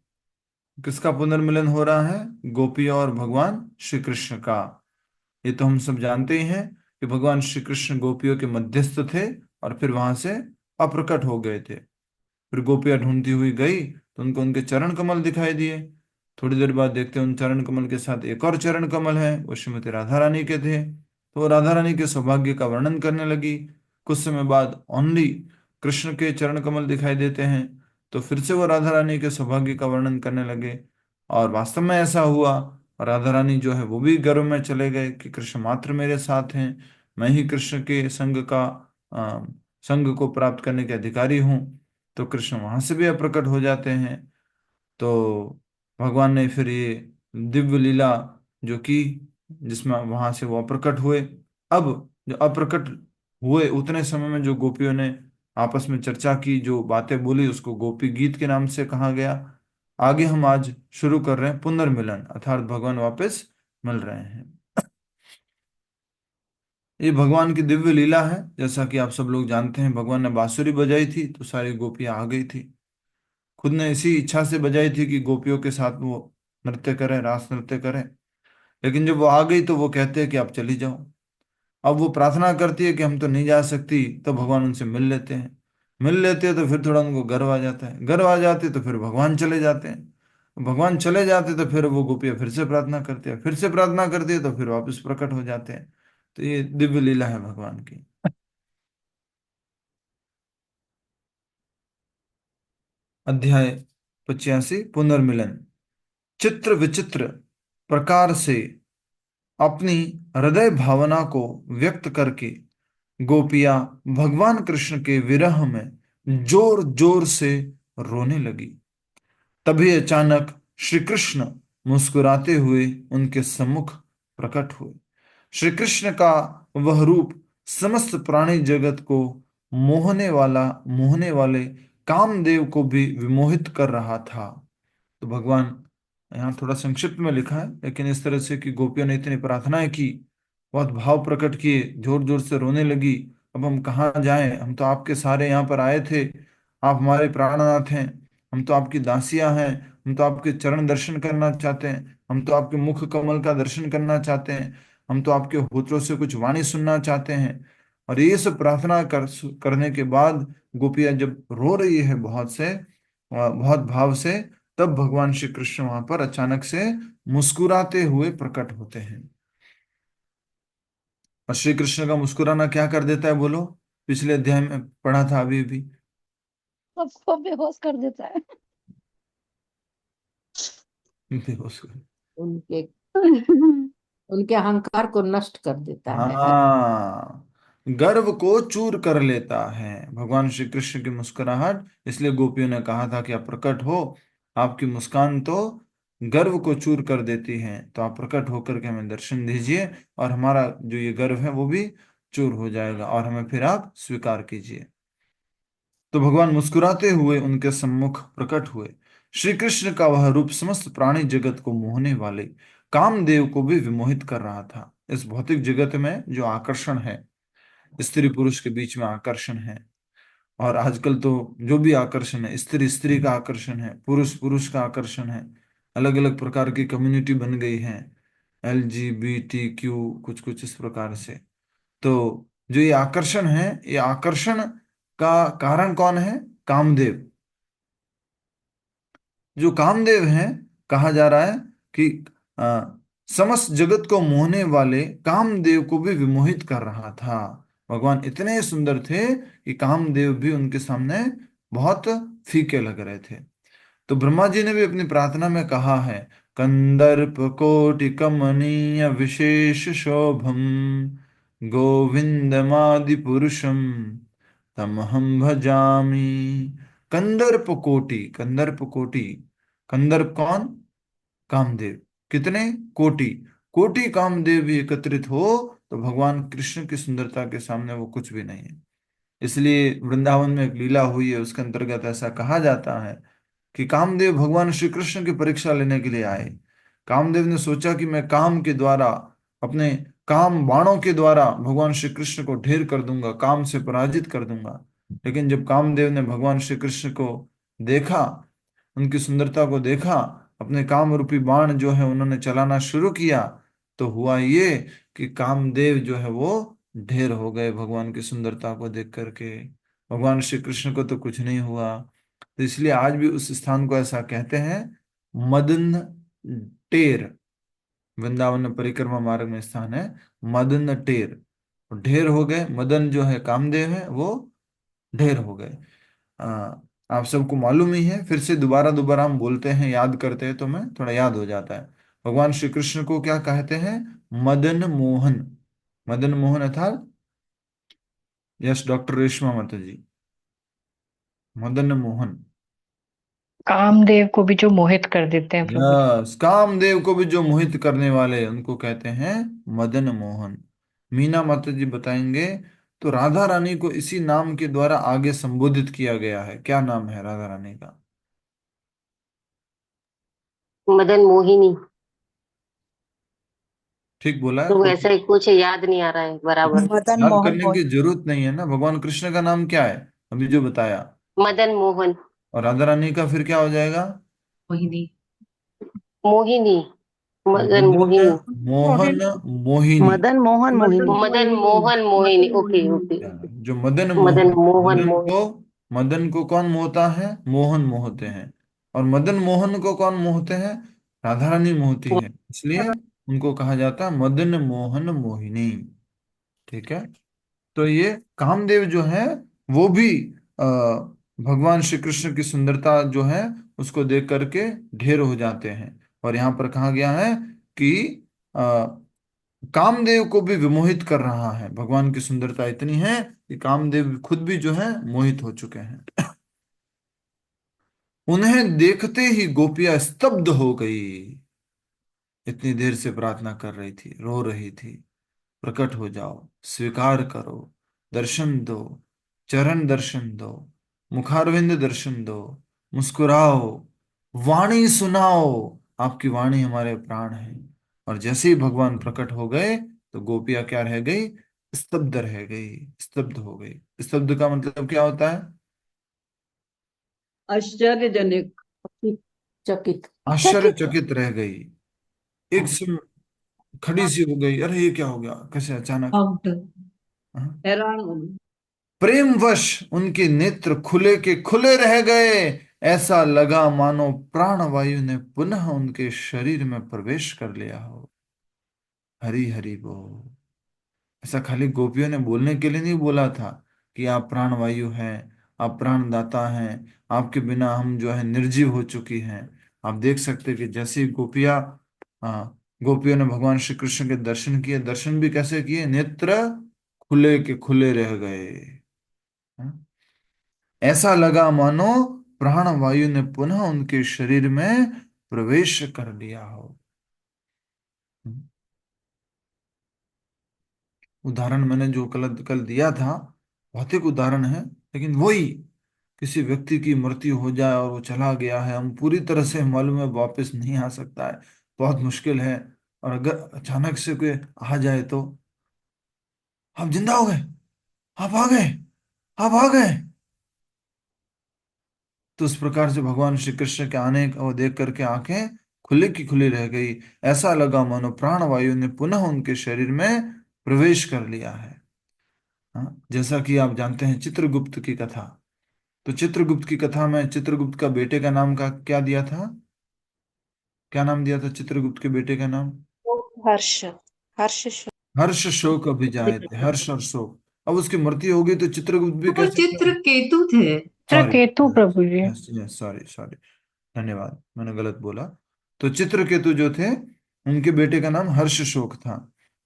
किसका पुनर्मिलन हो रहा है? गोपी और भगवान श्री कृष्ण का। ये तो हम सब जानते ही हैं कि भगवान श्री कृष्ण गोपियों के मध्यस्थ थे और फिर वहां से अप्रकट हो गए थे। फिर गोपियां ढूंढती हुई गई तो उनको उनके चरण कमल दिखाई दिए। थोड़ी देर बाद देखते हैं उन चरण कमल के साथ एक और चरण कमल है, वो श्रीमती राधा रानी के थे। तो वो राधा रानी के सौभाग्य का वर्णन करने लगी। कुछ समय बाद ओनली कृष्ण के चरण कमल दिखाई देते हैं, तो फिर से वो राधा रानी के सौभाग्य का वर्णन करने लगे। और वास्तव में ऐसा हुआ, और राधा रानी जो है वो भी गर्व में चले गए कि कृष्ण मात्र मेरे साथ हैं, मैं ही कृष्ण के संग को प्राप्त करने के अधिकारी हूँ। तो कृष्ण वहां से भी अप्रकट हो जाते हैं। तो भगवान ने फिर ये दिव्य लीला जो की, जिसमें वहां से वो अप्रकट हुए। अब जो अप्रकट हुए उतने समय में जो गोपियों ने आपस में चर्चा की, जो बातें बोली उसको गोपी गीत के नाम से कहा गया। आगे हम आज शुरू कर रहे हैं पुनर्मिलन, अर्थात भगवान वापस मिल रहे हैं। ये भगवान की दिव्य लीला है। जैसा कि आप सब लोग जानते हैं, भगवान ने बांसुरी बजाई थी तो सारी गोपियां आ गई थी। खुद ने इसी इच्छा से बजाई थी कि गोपियों के साथ वो नृत्य करें, रास नृत्य करें। लेकिन जब वो आ गई तो वो कहते हैं कि आप चली जाओ। अब वो प्रार्थना करती है कि हम तो नहीं जा सकती, तो भगवान उनसे मिल लेते हैं। मिल लेते हैं तो फिर थोड़ा उनको गर्व आ जाता है, गर्व आ जाते तो फिर भगवान चले जाते हैं। भगवान चले जाते तो फिर वो गोपियाँ फिर से प्रार्थना करते हैं, फिर से प्रार्थना करती है तो फिर वापस प्रकट हो जाते हैं। तो ये दिव्य लीला है भगवान की। अध्याय 85 पुनर्मिलन। चित्र विचित्र प्रकार से अपनी हृदय भावना को व्यक्त करके गोपियां भगवान कृष्ण के विरह में जोर जोर से रोने लगी। तभी अचानक श्री कृष्ण मुस्कुराते हुए उनके सम्मुख प्रकट हुए। श्री कृष्ण का वह रूप समस्त प्राणी जगत को मोहने वाले कामदेव को भी विमोहित कर रहा था। तो भगवान, यहाँ थोड़ा संक्षिप्त में लिखा है, लेकिन इस तरह से कि गोपियों ने इतनी प्रार्थनाएं की, बहुत भाव प्रकट किए, जोर जोर से रोने लगी। अब हम कहाँ जाएं, हम तो आपके सारे यहाँ पर आए थे, आप हमारे प्राणनाथ हैं, हम तो आपकी दासियां हैं, हम तो आपके चरण दर्शन करना चाहते हैं, हम तो आपके मुख कमल का दर्शन करना चाहते हैं, हम तो आपके होठों से कुछ वाणी सुनना चाहते हैं। और ये सब प्रार्थना करने के बाद गोपियां जब रो रही है बहुत भाव से, तब भगवान श्री कृष्ण वहां पर अचानक से मुस्कुराते हुए प्रकट होते हैं। और श्री कृष्ण का मुस्कुराना क्या कर देता है बोलो? पिछले अध्याय में पढ़ा था अभी भी। सबको बेहोश कर देता है। बेहोश कर- उनके उनके अहंकार को नष्ट कर देता है। हाँ, गर्व को चूर कर लेता है भगवान श्री कृष्ण की मुस्कुराहट। इसलिए गोपियों ने कहा था कि आप प्रकट हो, आपकी मुस्कान तो गर्व को चूर कर देती है, तो आप प्रकट होकर के हमें दर्शन दीजिए और हमारा जो ये गर्व है वो भी चूर हो जाएगा और हमें फिर आप स्वीकार कीजिए। तो भगवान मुस्कुराते हुए उनके सम्मुख प्रकट हुए। श्री कृष्ण का वह रूप समस्त प्राणी जगत को मोहने वाले कामदेव को भी विमोहित कर रहा था। इस भौतिक जगत में जो आकर्षण है, स्त्री पुरुष के बीच में आकर्षण है, और आजकल तो जो भी आकर्षण है, स्त्री स्त्री का आकर्षण है, पुरुष पुरुष का आकर्षण है, अलग अलग प्रकार की कम्युनिटी बन गई है, LGBTQ कुछ कुछ इस प्रकार से। तो जो ये आकर्षण है, ये आकर्षण का कारण कौन है? कामदेव। जो कामदेव हैं, कहा जा रहा है कि आ, समस्त जगत को मोहने वाले कामदेव को भी विमोहित कर रहा था। भगवान इतने सुंदर थे कि कामदेव भी उनके सामने बहुत फीके लग रहे थे। तो ब्रह्मा जी ने भी अपनी प्रार्थना में कहा है, कंदर्प कोटि कमनीय विशेष शोभम गोविंदमादि पुरुषम तमहम भजामि। कंदर्प कोटि, कंदर्प कोटि, कंदर्प कौन? कामदेव। कितने? कोटि, कोटि कामदेव भी एकत्रित हो तो भगवान कृष्ण की सुंदरता के सामने वो कुछ भी नहीं है। इसलिए वृंदावन में एक लीला हुई है, उसके अंतर्गत ऐसा कहा जाता है कि कामदेव भगवान श्री कृष्ण की परीक्षा लेने के लिए आए। कामदेव ने सोचा कि मैं काम के द्वारा, अपने काम बाणों के द्वारा भगवान श्री कृष्ण को ढेर कर दूंगा, काम से पराजित कर दूंगा। लेकिन जब कामदेव ने भगवान श्री कृष्ण को देखा, उनकी सुंदरता को देखा, अपने काम रूपी बाण जो है उन्होंने चलाना शुरू किया, तो हुआ ये कि कामदेव जो है वो ढेर हो गए भगवान की सुंदरता को देख करके। भगवान श्री कृष्ण को तो कुछ नहीं हुआ। तो इसलिए आज भी उस स्थान को ऐसा कहते हैं, मदन टेर। वृंदावन में परिक्रमा मार्ग में स्थान है मदन टेर। ढेर हो गए, मदन जो है कामदेव है, वो ढेर हो गए। आप सबको मालूम ही है, फिर से दोबारा दोबारा हम बोलते हैं, याद करते हैं तो मैं थोड़ा याद हो जाता है। भगवान श्री कृष्ण को क्या कहते हैं? मदन मोहन। मदन मोहन अर्थात, यस डॉक्टर रेशमा माता जी, मदन मोहन। कामदेव को भी जो मोहित कर देते हैं प्रभु जी। यस, कामदेव को भी जो मोहित करने वाले, उनको कहते हैं मदन मोहन। मीना माता जी बताएंगे, तो राधा रानी को इसी नाम के द्वारा आगे संबोधित किया गया है। क्या नाम है राधा रानी का? मदन मोहिनी। ठीक बोला है तो कोई? ऐसा ही कुछ याद नहीं आ रहा है बराबर। मदन याद मोहन करने की मोहिनी। जरूरत नहीं है ना। भगवान कृष्ण का नाम क्या है अभी जो बताया? मदन मोहन। और राधा रानी का फिर क्या हो जाएगा? मोहिनी। मोहिनी। मदन मदन मोहिनी। मोहन मोहिनी। मदन मोहन मदन मोहिनी। मदन मोहिनी। मोहन मोहिनी। मदन ओके मोहिनी। ओके। जो मदन मदन मोहन, मोहन मदन मोहिनी। को, मदन को कौन मोहता है? मोहन मोहते हैं। और मदन मोहन को कौन मोहते हैं? राधा रानी मोहती है, इसलिए उनको कहा जाता है मदन मोहन मोहिनी। ठीक है। तो ये कामदेव जो है वो भी भगवान श्री कृष्ण की सुंदरता जो है उसको देख करके ढेर हो जाते हैं। और यहाँ पर कहा गया है कि कामदेव को भी विमोहित कर रहा है। भगवान की सुंदरता इतनी है कि कामदेव खुद भी जो है मोहित हो चुके हैं। उन्हें देखते ही गोपियां स्तब्ध हो गई। इतनी देर से प्रार्थना कर रही थी, रो रही थी, प्रकट हो जाओ, स्वीकार करो, दर्शन दो, चरण दर्शन दो, मुखारविंद दर्शन दो, मुस्कुराओ, वाणी सुनाओ। आपकी वाणी हमारे प्राण है। और जैसे ही भगवान प्रकट हो गए तो गोपियां क्या रह गई? स्तब्ध रह गई, स्तब्ध हो गई। स्तब्ध का मतलब क्या होता है? आश्चर्यजनक। चकित। आश्चर्यचकित रह गई, एक समय खड़ी सी हो गई। अरे ये क्या हो गया, कैसे अचानक? आउट। हाँ? हैरान हो गई। प्रेमवश उनके नेत्र खुले के खुले रह गए। ऐसा लगा मानो प्राणवायु ने पुनः उनके शरीर में प्रवेश कर लिया हो। हरि हरि बोल। ऐसा खाली गोपियों ने बोलने के लिए नहीं बोला था कि आप प्राणवायु हैं, आप प्राणदाता हैं, आपके बिना हम जो है निर्जीव हो चुकी हैं। आप देख सकते हैं कि जैसे ही गोपियों ने भगवान श्री कृष्ण के दर्शन किए, दर्शन भी कैसे किए? नेत्र खुले के खुले रह गए। हाँ? ऐसा लगा मानो प्राणवायु ने पुनः उनके शरीर में प्रवेश कर लिया हो। उदाहरण मैंने जो कल कल दिया था, भौतिक उदाहरण है, लेकिन वही किसी व्यक्ति की मृत्यु हो जाए और वो चला गया है, हम पूरी तरह से मालूम है वापस नहीं आ सकता है, बहुत मुश्किल है। और अगर अचानक से कोई आ जाए तो आप जिंदा हो गए, आप आ गए, आप आ गए। तो उस प्रकार से भगवान श्री कृष्ण के आने को देख करके आंखें खुली की खुली रह गई। ऐसा लगा मानो प्राणवायु ने पुनः उनके शरीर में प्रवेश कर लिया है। हाँ, जैसा कि आप जानते हैं चित्रगुप्त की कथा। तो चित्रगुप्त की कथा में चित्रगुप्त का बेटे का नाम का क्या दिया था? क्या नाम दिया था चित्रगुप्त के बेटे का नाम? हर्ष। हर्ष। हर्ष शोक अभिजायते, हर्ष और शोक। अब उसकी मृत्यु हो गई तो चित्रगुप्त भी वो कैसे? चित्र केतु थे। सॉरी, चित्रकेतु प्रभु जी। सॉरी सॉरी, धन्यवाद, मैंने गलत बोला। तो चित्रकेतु जो थे उनके बेटे का नाम हर्ष शोक था।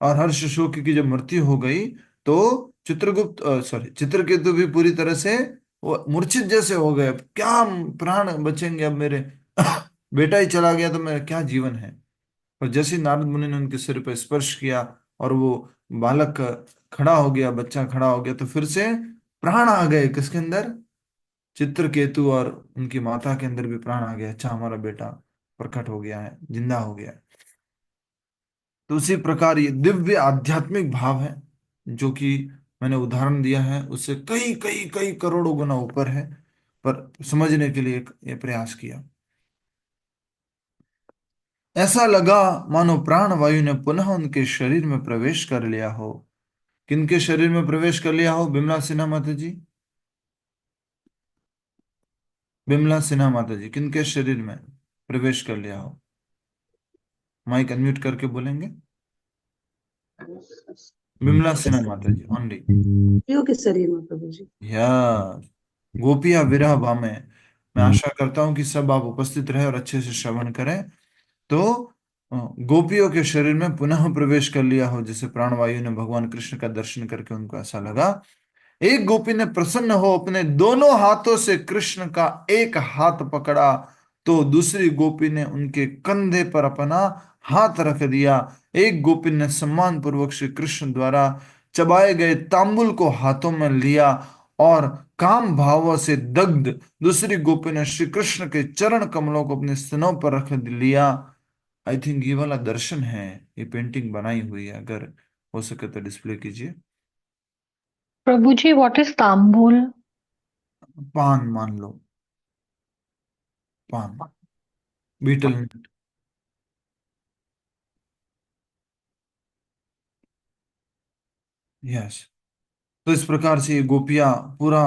और हर्ष शोक की जब मृत्यु हो गई तो चित्रगुप्त सॉरी चित्रकेतु भी पूरी तरह से वो मूर्छित जैसे हो गए। अब क्या प्राण बचेंगे अब मेरे? बेटा ही चला गया तो मेरा क्या जीवन है? और जैसे ही नारद मुनि ने उनके सिर पर स्पर्श किया और वो बालक खड़ा हो गया, बच्चा खड़ा हो गया, तो फिर से प्राण आ गए। किसके अंदर? चित्रकेतु और उनकी माता के अंदर भी प्राण आ गया। अच्छा, हमारा बेटा प्रकट हो गया है, जिंदा हो गया है। तो उसी प्रकार ये दिव्य आध्यात्मिक भाव है जो कि मैंने उदाहरण दिया है, उससे कई कई कई करोड़ों गुना ऊपर है, पर समझने के लिए ये प्रयास किया। ऐसा लगा मानो प्राण वायु ने पुनः उनके शरीर में प्रवेश कर लिया हो। किनके शरीर में प्रवेश कर लिया हो? बिमला सिन्हा माता जी, बिमला सिन्हा माता जी, किनके शरीर में प्रवेश कर लिया हो? माइक अनम्यूट करके बोलेंगे। बिमला सिन्हा माता जी ओनली। गोपियों के शरीर में प्रभु जी। या गोपिया विरह भामे। मैं आशा करता हूं कि सब आप उपस्थित रहे और अच्छे से श्रवण करें। तो गोपियों के शरीर में पुनः प्रवेश कर लिया हो, जैसे प्राणवायु ने भगवान कृष्ण का दर्शन करके उनको ऐसा लगा। एक गोपी ने प्रसन्न हो अपने दोनों हाथों से कृष्ण का एक हाथ पकड़ा, तो दूसरी गोपी ने उनके कंधे पर अपना हाथ रख दिया। एक गोपी ने सम्मान पूर्वक श्री कृष्ण द्वारा चबाए गए तांबुल को हाथों में लिया और काम भावों से दग्ध दूसरी गोपी ने श्री कृष्ण के चरण कमलों को अपने स्तनों पर रख लिया। आई थिंक ये वाला दर्शन है, ये पेंटिंग बनाई हुई है, अगर हो सके तो डिस्प्ले कीजिए। प्रभु जी, व्हाट इज तांबूल? पान मान लो, पान, बीटल नट। यस। तो इस प्रकार से ये गोपियां पूरा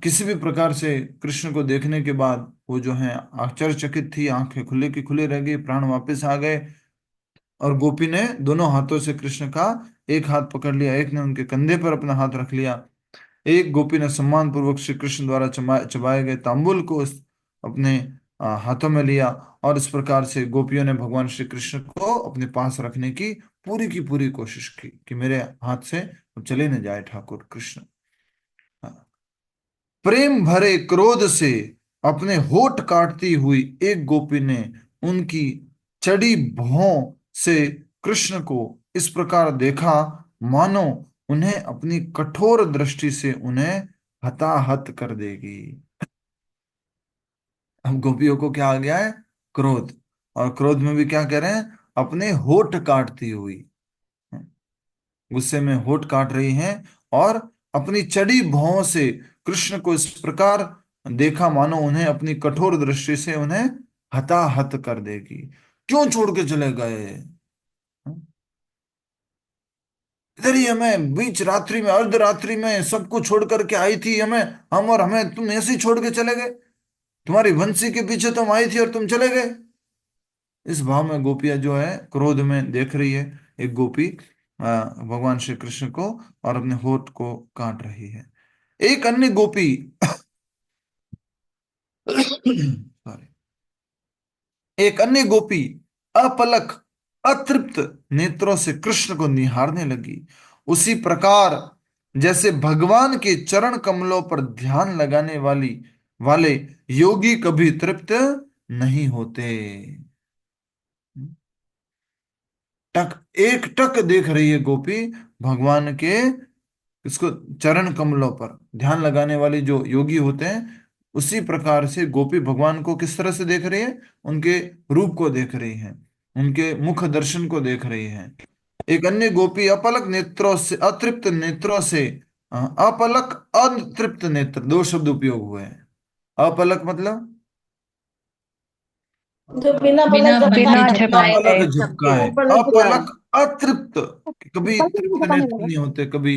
किसी भी प्रकार से कृष्ण को देखने के बाद वो जो है आश्चर्यचकित थी, आंखें खुले की खुले रह गई, प्राण वापस आ गए। और गोपी ने दोनों हाथों से कृष्ण का एक हाथ पकड़ लिया, एक ने उनके कंधे पर अपना हाथ रख लिया। एक गोपी ने सम्मान पूर्वक श्री कृष्ण द्वारा चबाए गए तांबुल को अपने हाथों में लिया। और इस प्रकार से गोपियों ने भगवान श्री कृष्ण को अपने पास रखने की पूरी कोशिश की कि मेरे हाथ से चले न जाए ठाकुर कृष्ण। प्रेम भरे क्रोध से अपने होठ काटती हुई एक गोपी ने उनकी चढ़ी भौं से कृष्ण को इस प्रकार देखा मानो उन्हें अपनी कठोर दृष्टि से उन्हें हताहत कर देगी। हम गोपियों को क्या आ गया है? क्रोध। और क्रोध में भी क्या कह रहे हैं? अपने होठ काटती हुई, गुस्से में होठ काट रही हैं और अपनी चढ़ी भौं से कृष्ण को इस प्रकार देखा मानो उन्हें अपनी कठोर दृष्टि से उन्हें हताहत कर देगी। क्यों छोड़ के चले गए? इधर ही हमें बीच रात्रि में, अर्धरात्रि में सब कुछ छोड़ करके आई थी हमें, और हमें तुम ऐसे ही छोड़ के चले गए। तुम्हारी बंसी के पीछे तुम आई थी और तुम चले गए। इस भाव में गोपियां जो है क्रोध में देख रही है। एक गोपी भगवान श्री कृष्ण को और अपने होठ को काट रही है। एक अन्य गोपी सॉरी, एक अन्य गोपी अपलक अतृप्त नेत्रों से कृष्ण को निहारने लगी। उसी प्रकार जैसे भगवान के चरण कमलों पर ध्यान लगाने वाले योगी कभी तृप्त नहीं होते। टक एक टक देख रही है गोपी भगवान के, इसको चरण कमलों पर ध्यान लगाने वाले जो योगी होते हैं, उसी प्रकार से गोपी भगवान को किस तरह से देख रही है? उनके रूप को देख रही है, उनके मुख दर्शन को देख रही है। एक अन्य गोपी अपलक नेत्रों से अतृप्त नेत्रों से अपलक अतृप्त नेत्र, दो शब्द उपयोग हुए हैं। अपलक मतलब जो बिना बिना पलक बिना झपकाए, झपकाए अपलक गए। झपकाए, अपलक या अपलक अतृप्त, कभी तृप्त नेत्र नहीं होते। कभी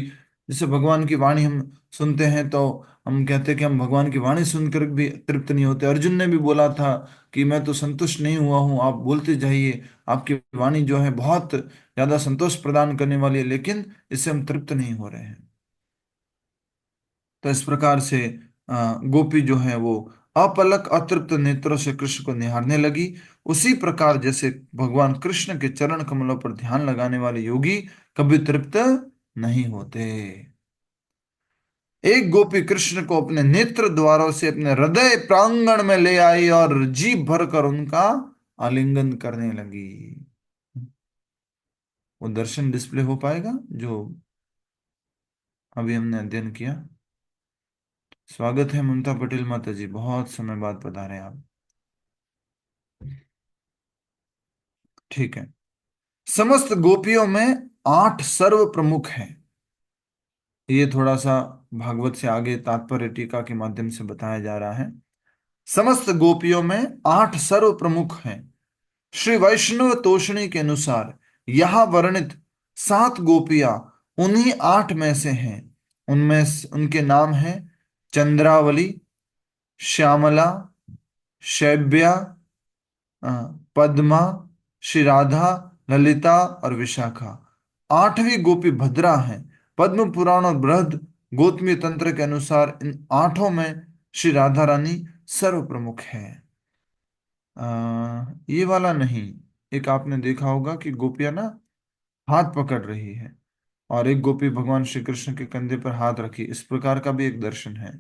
जैसे भगवान की वाणी हम सुनते हैं तो हम कहते हैं कि हम भगवान की वाणी सुनकर भी तृप्त नहीं होते। अर्जुन ने भी बोला था कि मैं तो संतुष्ट नहीं हुआ हूं, आप बोलते जाइए, आपकी वाणी जो है बहुत ज्यादा संतोष प्रदान करने वाली है, लेकिन इससे हम तृप्त नहीं हो रहे हैं। तो इस प्रकार से गोपी जो है वो अपलक अतृप्त नेत्रों से कृष्ण को निहारने लगी। उसी प्रकार जैसे भगवान कृष्ण के चरण कमलों पर ध्यान लगाने वाले योगी कभी तृप्त नहीं होते। एक गोपी कृष्ण को अपने नेत्र द्वारों से अपने हृदय प्रांगण में ले आई और जी भर कर उनका आलिंगन करने लगी। वो दर्शन डिस्प्ले हो पाएगा जो अभी हमने अध्ययन किया। स्वागत है ममता पटेल माता जी, बहुत समय बाद पधारे आप। ठीक है। समस्त गोपियों में 8 सर्व प्रमुख हैं। ये थोड़ा सा भागवत से आगे तात्पर्य टीका के माध्यम से बताया जा रहा है। समस्त गोपियों में 8 सर्व प्रमुख हैं। श्री वैष्णव तोषणी के अनुसार यहां वर्णित 7 गोपियां उन्हीं 8 में से हैं। उनके नाम हैं चंद्रावली, श्यामला, शैब्या, पद्मा, श्री राधा, ललिता और विशाखा। 8वीं गोपी भद्रा है। पद्म पुराण और बृहद गौतमी तंत्र के अनुसार इन 8 में श्री राधा रानी सर्व प्रमुख है। ये वाला नहीं, एक आपने देखा होगा कि गोपियां ना हाथ पकड़ रही है और एक गोपी भगवान श्री कृष्ण के कंधे पर हाथ रखी, इस प्रकार का भी एक दर्शन है।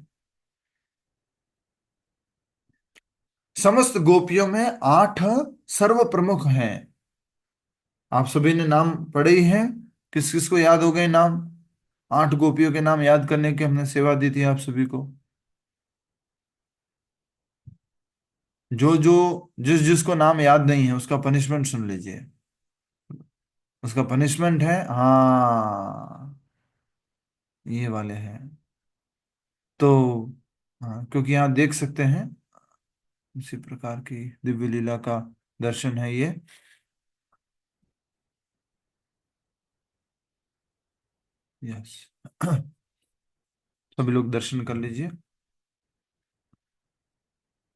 समस्त गोपियों में 8 सर्व प्रमुख हैं। आप सभी ने नाम पढ़े ही हैं, किस किस को याद हो गए नाम? 8 गोपियों के नाम याद करने की हमने सेवा दी थी आप सभी को। जो जो जिस जिसको नाम याद नहीं है उसका पनिशमेंट सुन लीजिए। उसका पनिशमेंट है, हाँ, ये वाले हैं। तो हाँ, क्योंकि यहाँ देख सकते हैं इसी प्रकार की दिव्य लीला का दर्शन है ये। यस। सभी लोग दर्शन कर लीजिए।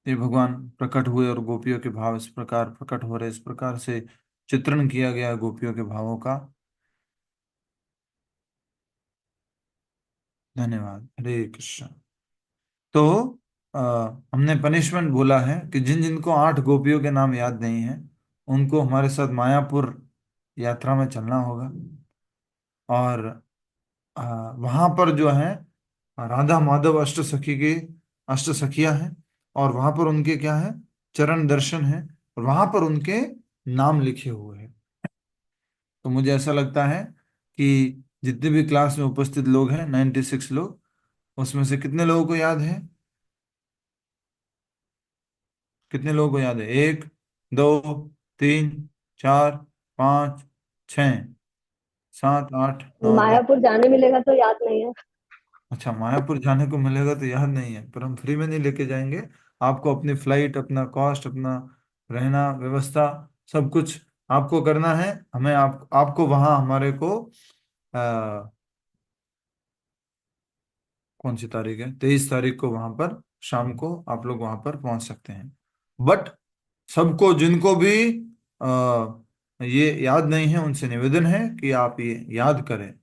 ये भगवान प्रकट हुए और गोपियों के भाव इस प्रकार प्रकट हो रहे, इस प्रकार से चित्रण किया गया गोपियों के भावों का। धन्यवाद। हरे कृष्ण। तो आ, हमने पनिशमेंट बोला है कि जिन जिनको 8 गोपियों के नाम याद नहीं है उनको हमारे साथ मायापुर यात्रा में चलना होगा। और वहां पर जो है राधा माधव अष्ट सखी के अष्ट सखियां हैं, और वहां पर उनके क्या है, चरण दर्शन है, और वहां पर उनके नाम लिखे हुए हैं। तो मुझे ऐसा लगता है कि जितने भी क्लास में उपस्थित लोग हैं 96 लोग, उसमें से कितने लोगों को याद है? कितने लोगों को याद है? 1 2 3 4 5 6 7 8 9 10। मायापुर जाने मिलेगा तो याद नहीं है। अच्छा, मायापुर जाने को मिलेगा तो याद नहीं है, पर हम फ्री में नहीं लेके जाएंगे आपको। अपनी फ्लाइट, अपना कॉस्ट, अपना रहना व्यवस्था, सब कुछ आपको करना है। हमें आपको वहां हमारे को कौन सी तारीख है, 23 तारीख को वहां पर शाम को आप लोग वहां पर पहुंच सकते हैं। बट सबको जिनको भी ये याद नहीं है उनसे निवेदन है कि आप ये याद करें।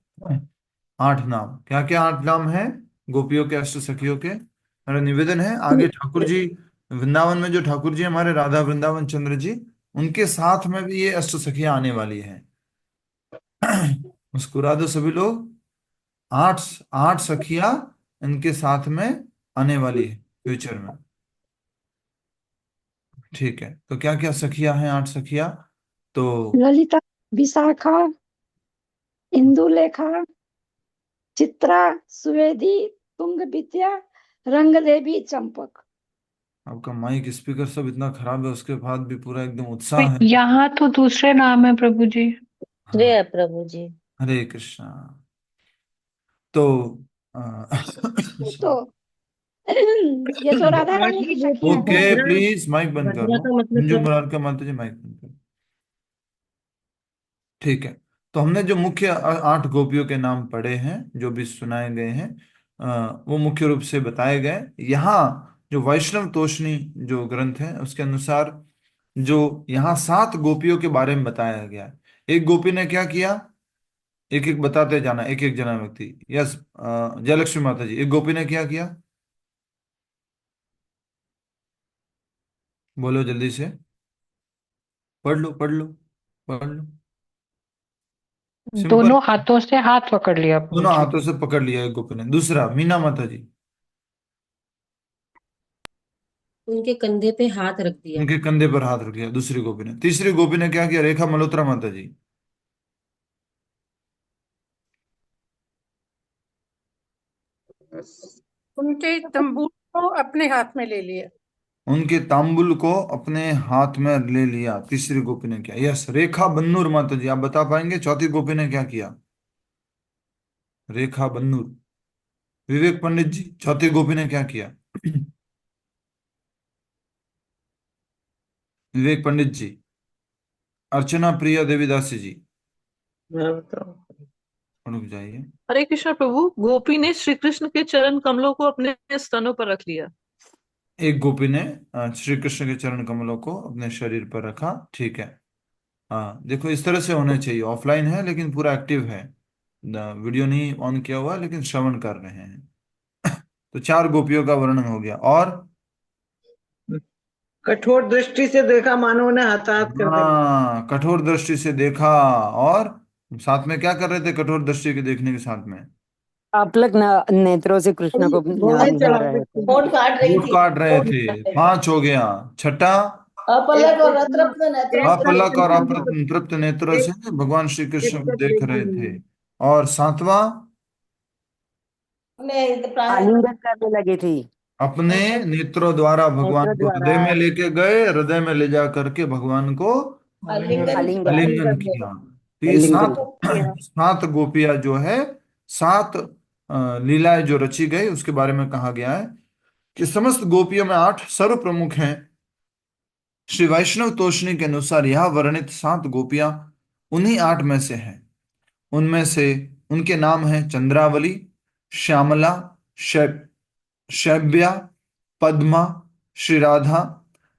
8 नाम, क्या क्या 8 नाम है गोपियों के, अष्ट सखियों के? मेरा निवेदन है आगे ठाकुर जी वृंदावन में, जो ठाकुर जी हमारे राधा वृंदावन चंद्र जी, उनके साथ में भी ये अष्ट सखियां आने वाली हैं। मुस्कुरा दो सभी लोग। 8 8 सखियां इनके साथ में आने वाली है फ्यूचर में। ठीक है, तो क्या क्या सखियां हैं 8 सखियां? तो ललिता, विशाखा, इंदुलेखा, चित्रा, सुवेदी, तुंग विद्या, रंगदेवी, चंपक। आपका माइक स्पीकर सब इतना खराब है, उसके बाद भी पूरा एकदम उत्साह है। यहाँ तो दूसरे नाम है प्रभु जी। श्रेय हाँ, है प्रभु जी। हरे कृष्णा। तो तो ये तो राधा रानी की सखियां ओके, हैं। प्लीज माइक बंद कर बढ़िया लो। का मतलब अंजुम मुरारका माता जी माइक बंद कर। ठीक है, तो हमने जो मुख्य 8 गोपियों के नाम पढ़े हैं, जो भी सुनाए गए हैं, वो मुख्य रूप से बताए गए। यहाँ जो वैष्णव तोषणी जो ग्रंथ है उसके अनुसार जो यहाँ 7 गोपियों के बारे में बताया गया है। एक गोपी ने क्या किया, एक एक बताते जाना, एक एक जना व्यक्ति। यस, जयलक्ष्मी माता जी, एक गोपी ने क्या किया? बोलो जल्दी से, पढ़ लो पढ़ लो पढ़ लो। सिंपल। दोनों हाथों से हाथ पकड़ लिया प्रभु दोनों जी। हाथों से पकड़ लिया एक गोपी ने। दूसरा, मीना माता जी, उनके कंधे पे हाथ रख दिया। उनके कंधे पर हाथ रख दिया दूसरी गोपी ने। तीसरी गोपी ने क्या किया? रेखा मल्होत्रा माता जी, उनके तंबू को अपने हाथ में ले लिया। उनके तांबुल को अपने हाथ में ले लिया। तीसरी गोपी ने क्या? यस, रेखा बन्नूर माता जी, आप बता पाएंगे चौथी गोपी ने क्या किया? रेखा बन्नूर। विवेक पंडित जी, चौथी गोपी ने क्या किया? विवेक पंडित जी। अर्चना प्रिया देवीदासी जी, मैं बताऊं। रुक जाइए। हरे कृष्ण प्रभु, गोपी ने श्री कृष्ण के चरण कमलों को अपने स्तनों पर रख लिया। एक गोपी ने श्री कृष्ण के चरण कमलों को अपने शरीर पर रखा। ठीक है। हाँ, देखो इस तरह से होना चाहिए। ऑफलाइन है लेकिन पूरा एक्टिव है, वीडियो नहीं ऑन किया हुआ लेकिन श्रवण कर रहे हैं। तो 4 गोपियों का वर्णन हो गया। और कठोर दृष्टि से देखा, मानो उन्हें हताहत कर दे। हाँ, कठोर दृष्टि से देखा। और साथ में क्या कर रहे थे कठोर दृष्टि के देखने के साथ में? अपलक नेत्रों से कृष्ण को घोड़े निहार चढ़ा रहे थे। होठ काट रही होठ थी। काट रहे थे। 5 हो गया। छठा, अपलक और अतृप्त नेत्रों से अपलक और कृष्ण को अतृप्त नेत्रों से भगवान श्री कृष्ण को देख रहे थे। एक और 7वां, आलिंगन करने लगी थी। अपने नेत्रों द्वारा भगवान नेत्र को द्वारा हृदय में लेके गए, हृदय में ले जा करके भगवान को आलिंगन आलिंगन किया। तो ये आलिंगन सात किया। सात गोपियां जो है, सात लीलाएं जो रची गई उसके बारे में कहा गया है कि समस्त गोपियों में 8 सर्व प्रमुख हैं। श्री वैष्णव तोषणी के अनुसार यह वर्णित 7 गोपियां उन्हीं 8 में से हैं। उनमें से उनके नाम हैं चंद्रावली, श्यामला, शैब्या, पद्मा, श्री राधा,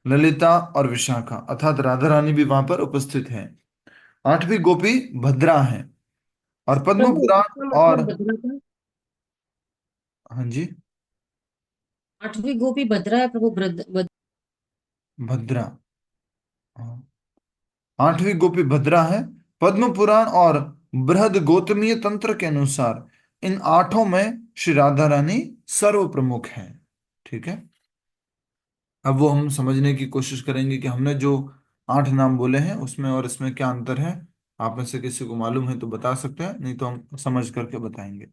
ललिता और विशाखा, अर्थात राधा रानी भी वहां पर उपस्थित है। 8वीं गोपी भद्रा है। और पद्म प्रभु पुराण इसका और, मतलब भद्रा था। हाँ जी, 8वीं गोपी भद्रा है प्रभु। भद्रा, हाँ। 8वीं गोपी भद्रा है। पद्म पुराण और बृहद गौतमीय तंत्र के अनुसार इन 8 में श्री राधा रानी सर्व प्रमुख है। ठीक है, अब वो हम समझने की कोशिश करेंगे कि हमने जो 8 नाम बोले हैं उसमें और इसमें क्या अंतर है। आप में से किसी को मालूम है तो बता सकते हैं, नहीं तो हम समझ करके बताएंगे।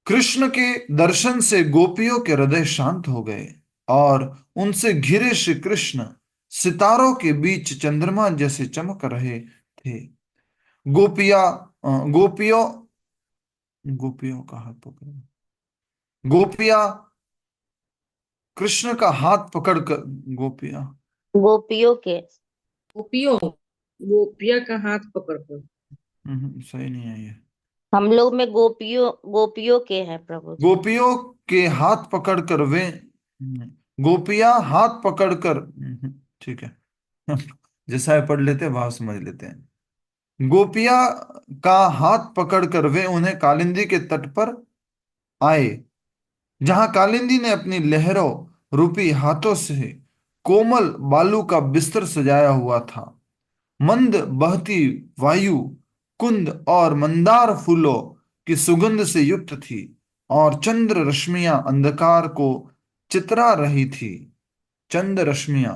कृष्ण के दर्शन से गोपियों के हृदय शांत हो गए और उनसे घिरे श्री कृष्ण सितारों के बीच चंद्रमा जैसे चमक रहे थे। गोपिया गोपियों गोपियों का हाथ पकड़, गोपियां कृष्ण का हाथ पकड़कर, गोपियां गोपियों के, गोपियों गोपिया का हाथ पकड़कर। सही नहीं है ये। हम लोग में गोपियों गोपियों के हैं प्रभु जी। गोपियों के हाथ पकड़कर वे, गोपियां हाथ पकड़कर, ठीक है, जैसा है पढ़ लेते हैं भाव समझ लेते हैं। गोपिया का हाथ पकड़कर वे उन्हें कालिंदी के तट पर आए, जहां कालिंदी ने अपनी लहरों रूपी हाथों से कोमल बालू का बिस्तर सजाया हुआ था। मंद बहती वायु कुंद और मंदार फूलों की सुगंध से युक्त थी और चंद्र रश्मियां अंधकार को चितरा रही थी। चंद्र रश्मियां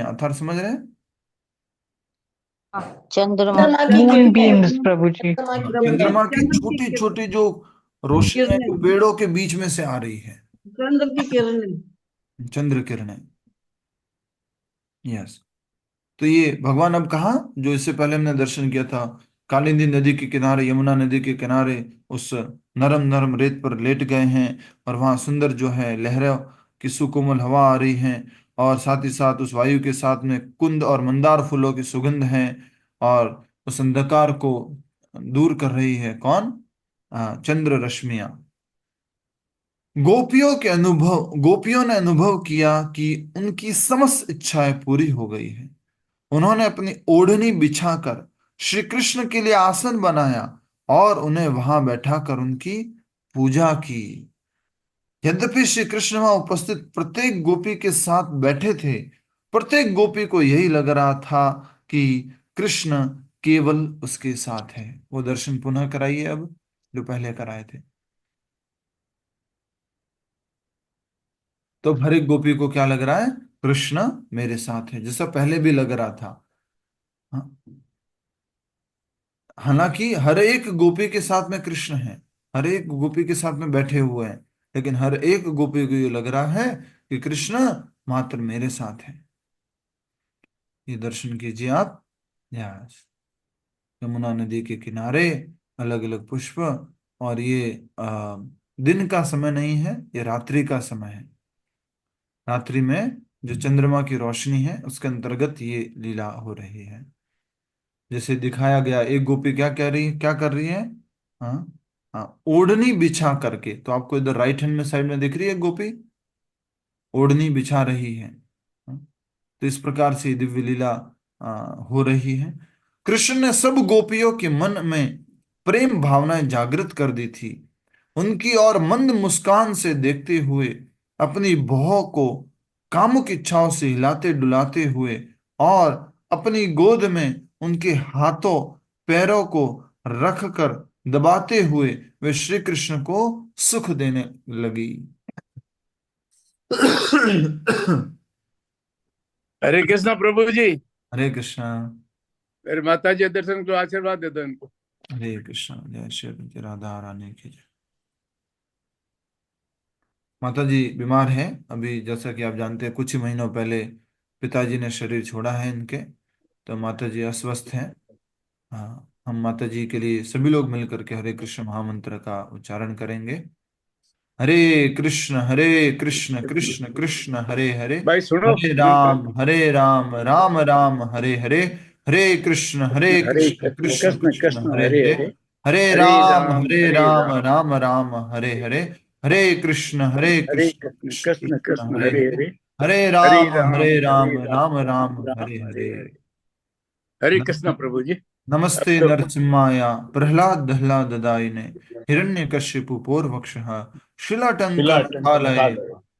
अर्थात समझ रहे हैं? चंद्रमा, मून बीम्स प्रभु जी। चंद्रमा की छोटी छोटी जो रोशनी है वो पेड़ों के बीच में से आ रही है, चंद्र की किरणें। चंद्र किरणें। यस, तो ये भगवान अब कहाँ, जो इससे पहले हमने दर्शन किया था, कालिंदी नदी के किनारे, यमुना नदी के किनारे उस नरम नरम रेत पर लेट गए हैं। और वहां सुंदर जो है लहरों की सुकोमल हवा आ रही है, और साथ ही साथ उस वायु के साथ में कुंद और मंदार फूलों की सुगंध है, और उस अंधकार को दूर कर रही है कौन? चंद्र रश्मियां। गोपियों ने अनुभव किया कि उनकी समस्त इच्छाएं पूरी हो गई है। उन्होंने अपनी ओढ़नी बिछाकर श्री कृष्ण के लिए आसन बनाया और उन्हें वहां बैठाकर उनकी पूजा की। यद्यपि श्री कृष्ण वहां उपस्थित प्रत्येक गोपी के साथ बैठे थे, प्रत्येक गोपी को यही लग रहा था कि कृष्ण केवल उसके साथ है। वो दर्शन पुनः कराइए अब, जो पहले कराए थे। तो हर एक गोपी को क्या लग रहा है? कृष्ण मेरे साथ है, जैसा पहले भी लग रहा था। हाँ? हालांकि हर एक गोपी के साथ में कृष्ण है, हर एक गोपी के साथ में बैठे हुए हैं, लेकिन हर एक गोपी को ये लग रहा है कि कृष्ण मात्र मेरे साथ है। ये दर्शन कीजिए आप। यस, यमुना नदी के किनारे अलग अलग पुष्प, और ये दिन का समय नहीं है, ये रात्रि का समय है। रात्रि में जो चंद्रमा की रोशनी है उसके अंतर्गत ये लीला हो रही है। जैसे दिखाया गया, एक गोपी क्या कर रही है? हाँ, हाँ, ओढ़नी बिछा करके। तो आपको इधर राइट हैंड में साइड में दिख रही है गोपी ओढ़नी बिछा रही है। हाँ, तो इस प्रकार से दिव्य लीला हो रही है। कृष्ण ने सब गोपियों के मन में प्रेम भावनाएं जागृत कर दी थी। उनकी और मंद मुस्कान से देखते हुए, अपनी भौं को कामुक इच्छाओं से हिलाते डुलाते हुए, और अपनी गोद में उनके हाथों पैरों को रखकर दबाते हुए वे श्री कृष्ण को सुख देने लगी। हरे कृष्णा प्रभु जी। हरे कृष्णा। मेरे माता जी दर्शन को आशीर्वाद दे दो इनको। हरे कृष्ण। जय श्री राधा रानी की जय। माता जी बीमार हैं अभी, जैसा कि आप जानते हैं कुछ ही महीनों पहले पिताजी ने शरीर छोड़ा है इनके, तो माता जी अस्वस्थ हैं। हाँ, हम माता जी के लिए सभी लोग मिलकर के हरे कृष्ण महामंत्र का उच्चारण करेंगे। हरे कृष्ण कृष्ण कृष्ण हरे हरे, भाई सुनो, हरे राम राम राम हरे हरे, हरे हरे कृष्ण कृष्ण कृष्ण कृष्ण कृष्ण हरे हरे हरे, हरे, हरे हरे राम राम, राम राम हरे हरे, हरे हरे कृष्ण कृष्ण कृष्ण कृष्ण कृष्ण कृष्ण हरे हरे हरे, हरे, हरे राम राम राम राम राम हरे राम हरे। हरे हरे। हरे कृष्ण प्रभु जी। अब नमस्ते तो नरसिम्हाय प्रह्लाददायिने हिरण्यकशिपु पूर्वक्षः शिलाटंकन शिलाटङ्कपालये काल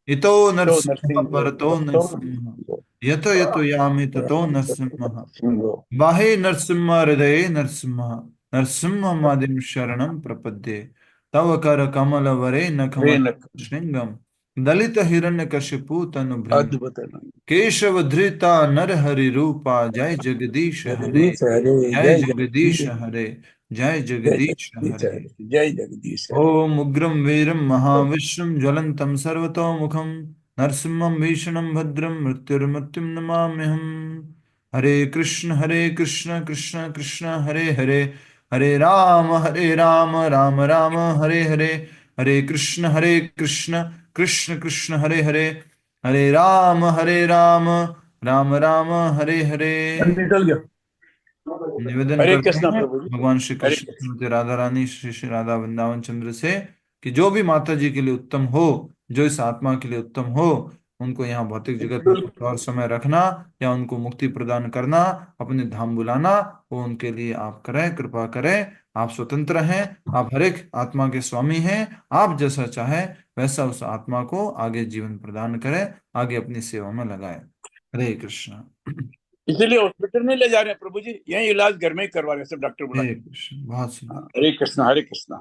इतो तो नरसिंह नरसिंह परतो नरसिंह यतो यतो यामि ततो नरसिंहः सिंह बाहे नरसिंह हृदये नरसिंहः नरसिंहमादिं शरणं प्रपद्ये तव कर कमल वरे नखमल रेनक श्रृंगम दलित हिरण्यकशिपु तनुभृंग अद्भुत केशव धृता नर हरि रूपा जय जगदीश हरे, जगदीश हरे, जय जय जगदीश जगदीश, हरे, जय जय जगदीश जगदीश हरे। हरे, जय जगदीश हरे। ओम उग्रं वीरं महाविष्णुं ज्वलन्तं सर्वतोमुखं नरसिंहं भीषणं भद्रं मृत्युर्मृत्युं नमाम्यहम्। हरे कृष्ण कृष्ण कृष्ण हरे हरे, हरे राम राम राम हरे हरे, हरे कृष्ण कृष्ण कृष्ण हरे हरे, हरे राम राम राम हरे हरे। निकल गया। निवेदन हरे करते कृष्ण हैं प्रभु जी। भगवान श्री हरे कृष्ण कृष्ण। श्रीमती राधा रानी श्री श्री राधा वृंदावन चंद्र से कि जो भी माता जी के लिए उत्तम हो, जो इस आत्मा के लिए उत्तम हो, उनको यहाँ भौतिक जगत में कुछ और समय रखना या उनको मुक्ति प्रदान करना, अपने धाम बुलाना, वो उनके लिए आप करें, कृपा करें। आप स्वतंत्र हैं, आप हर एक आत्मा के स्वामी हैं। आप जैसा चाहे वैसा उस आत्मा को आगे जीवन प्रदान करें, आगे अपनी सेवा में लगाए। हरे कृष्ण। इसीलिए हॉस्पिटल में ले जा रहे हैं प्रभु जी, यही इलाज घर में ही करवा रहे हैं सब डॉक्टर बुला हरे के। कृष्ण, बहुत सुंदर। हरे कृष्ण, हरे कृष्ण।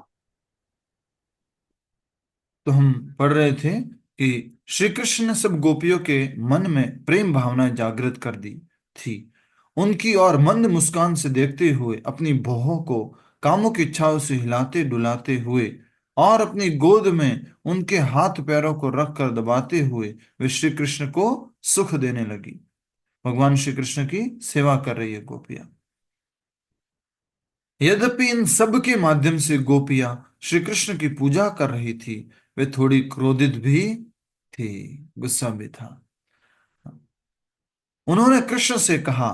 तो हम पढ़ रहे थे कि श्री कृष्ण ने सब गोपियों के मन में प्रेम भावना जागृत कर दी थी। उनकी और मंद मुस्कान से देखते हुए अपनी भौहों को कामुक इच्छाओं से हिलाते डुलाते हुए और अपनी गोद में उनके हाथ पैरों को रखकर दबाते हुए वे श्री कृष्ण को सुख देने लगी। भगवान श्री कृष्ण की सेवा कर रही है गोपियां। यद्यपि इन सब के माध्यम से गोपियां श्री कृष्ण की पूजा कर रही थी, वे थोड़ी क्रोधित भी थी, गुस्सा भी था। उन्होंने कृष्ण से कहा,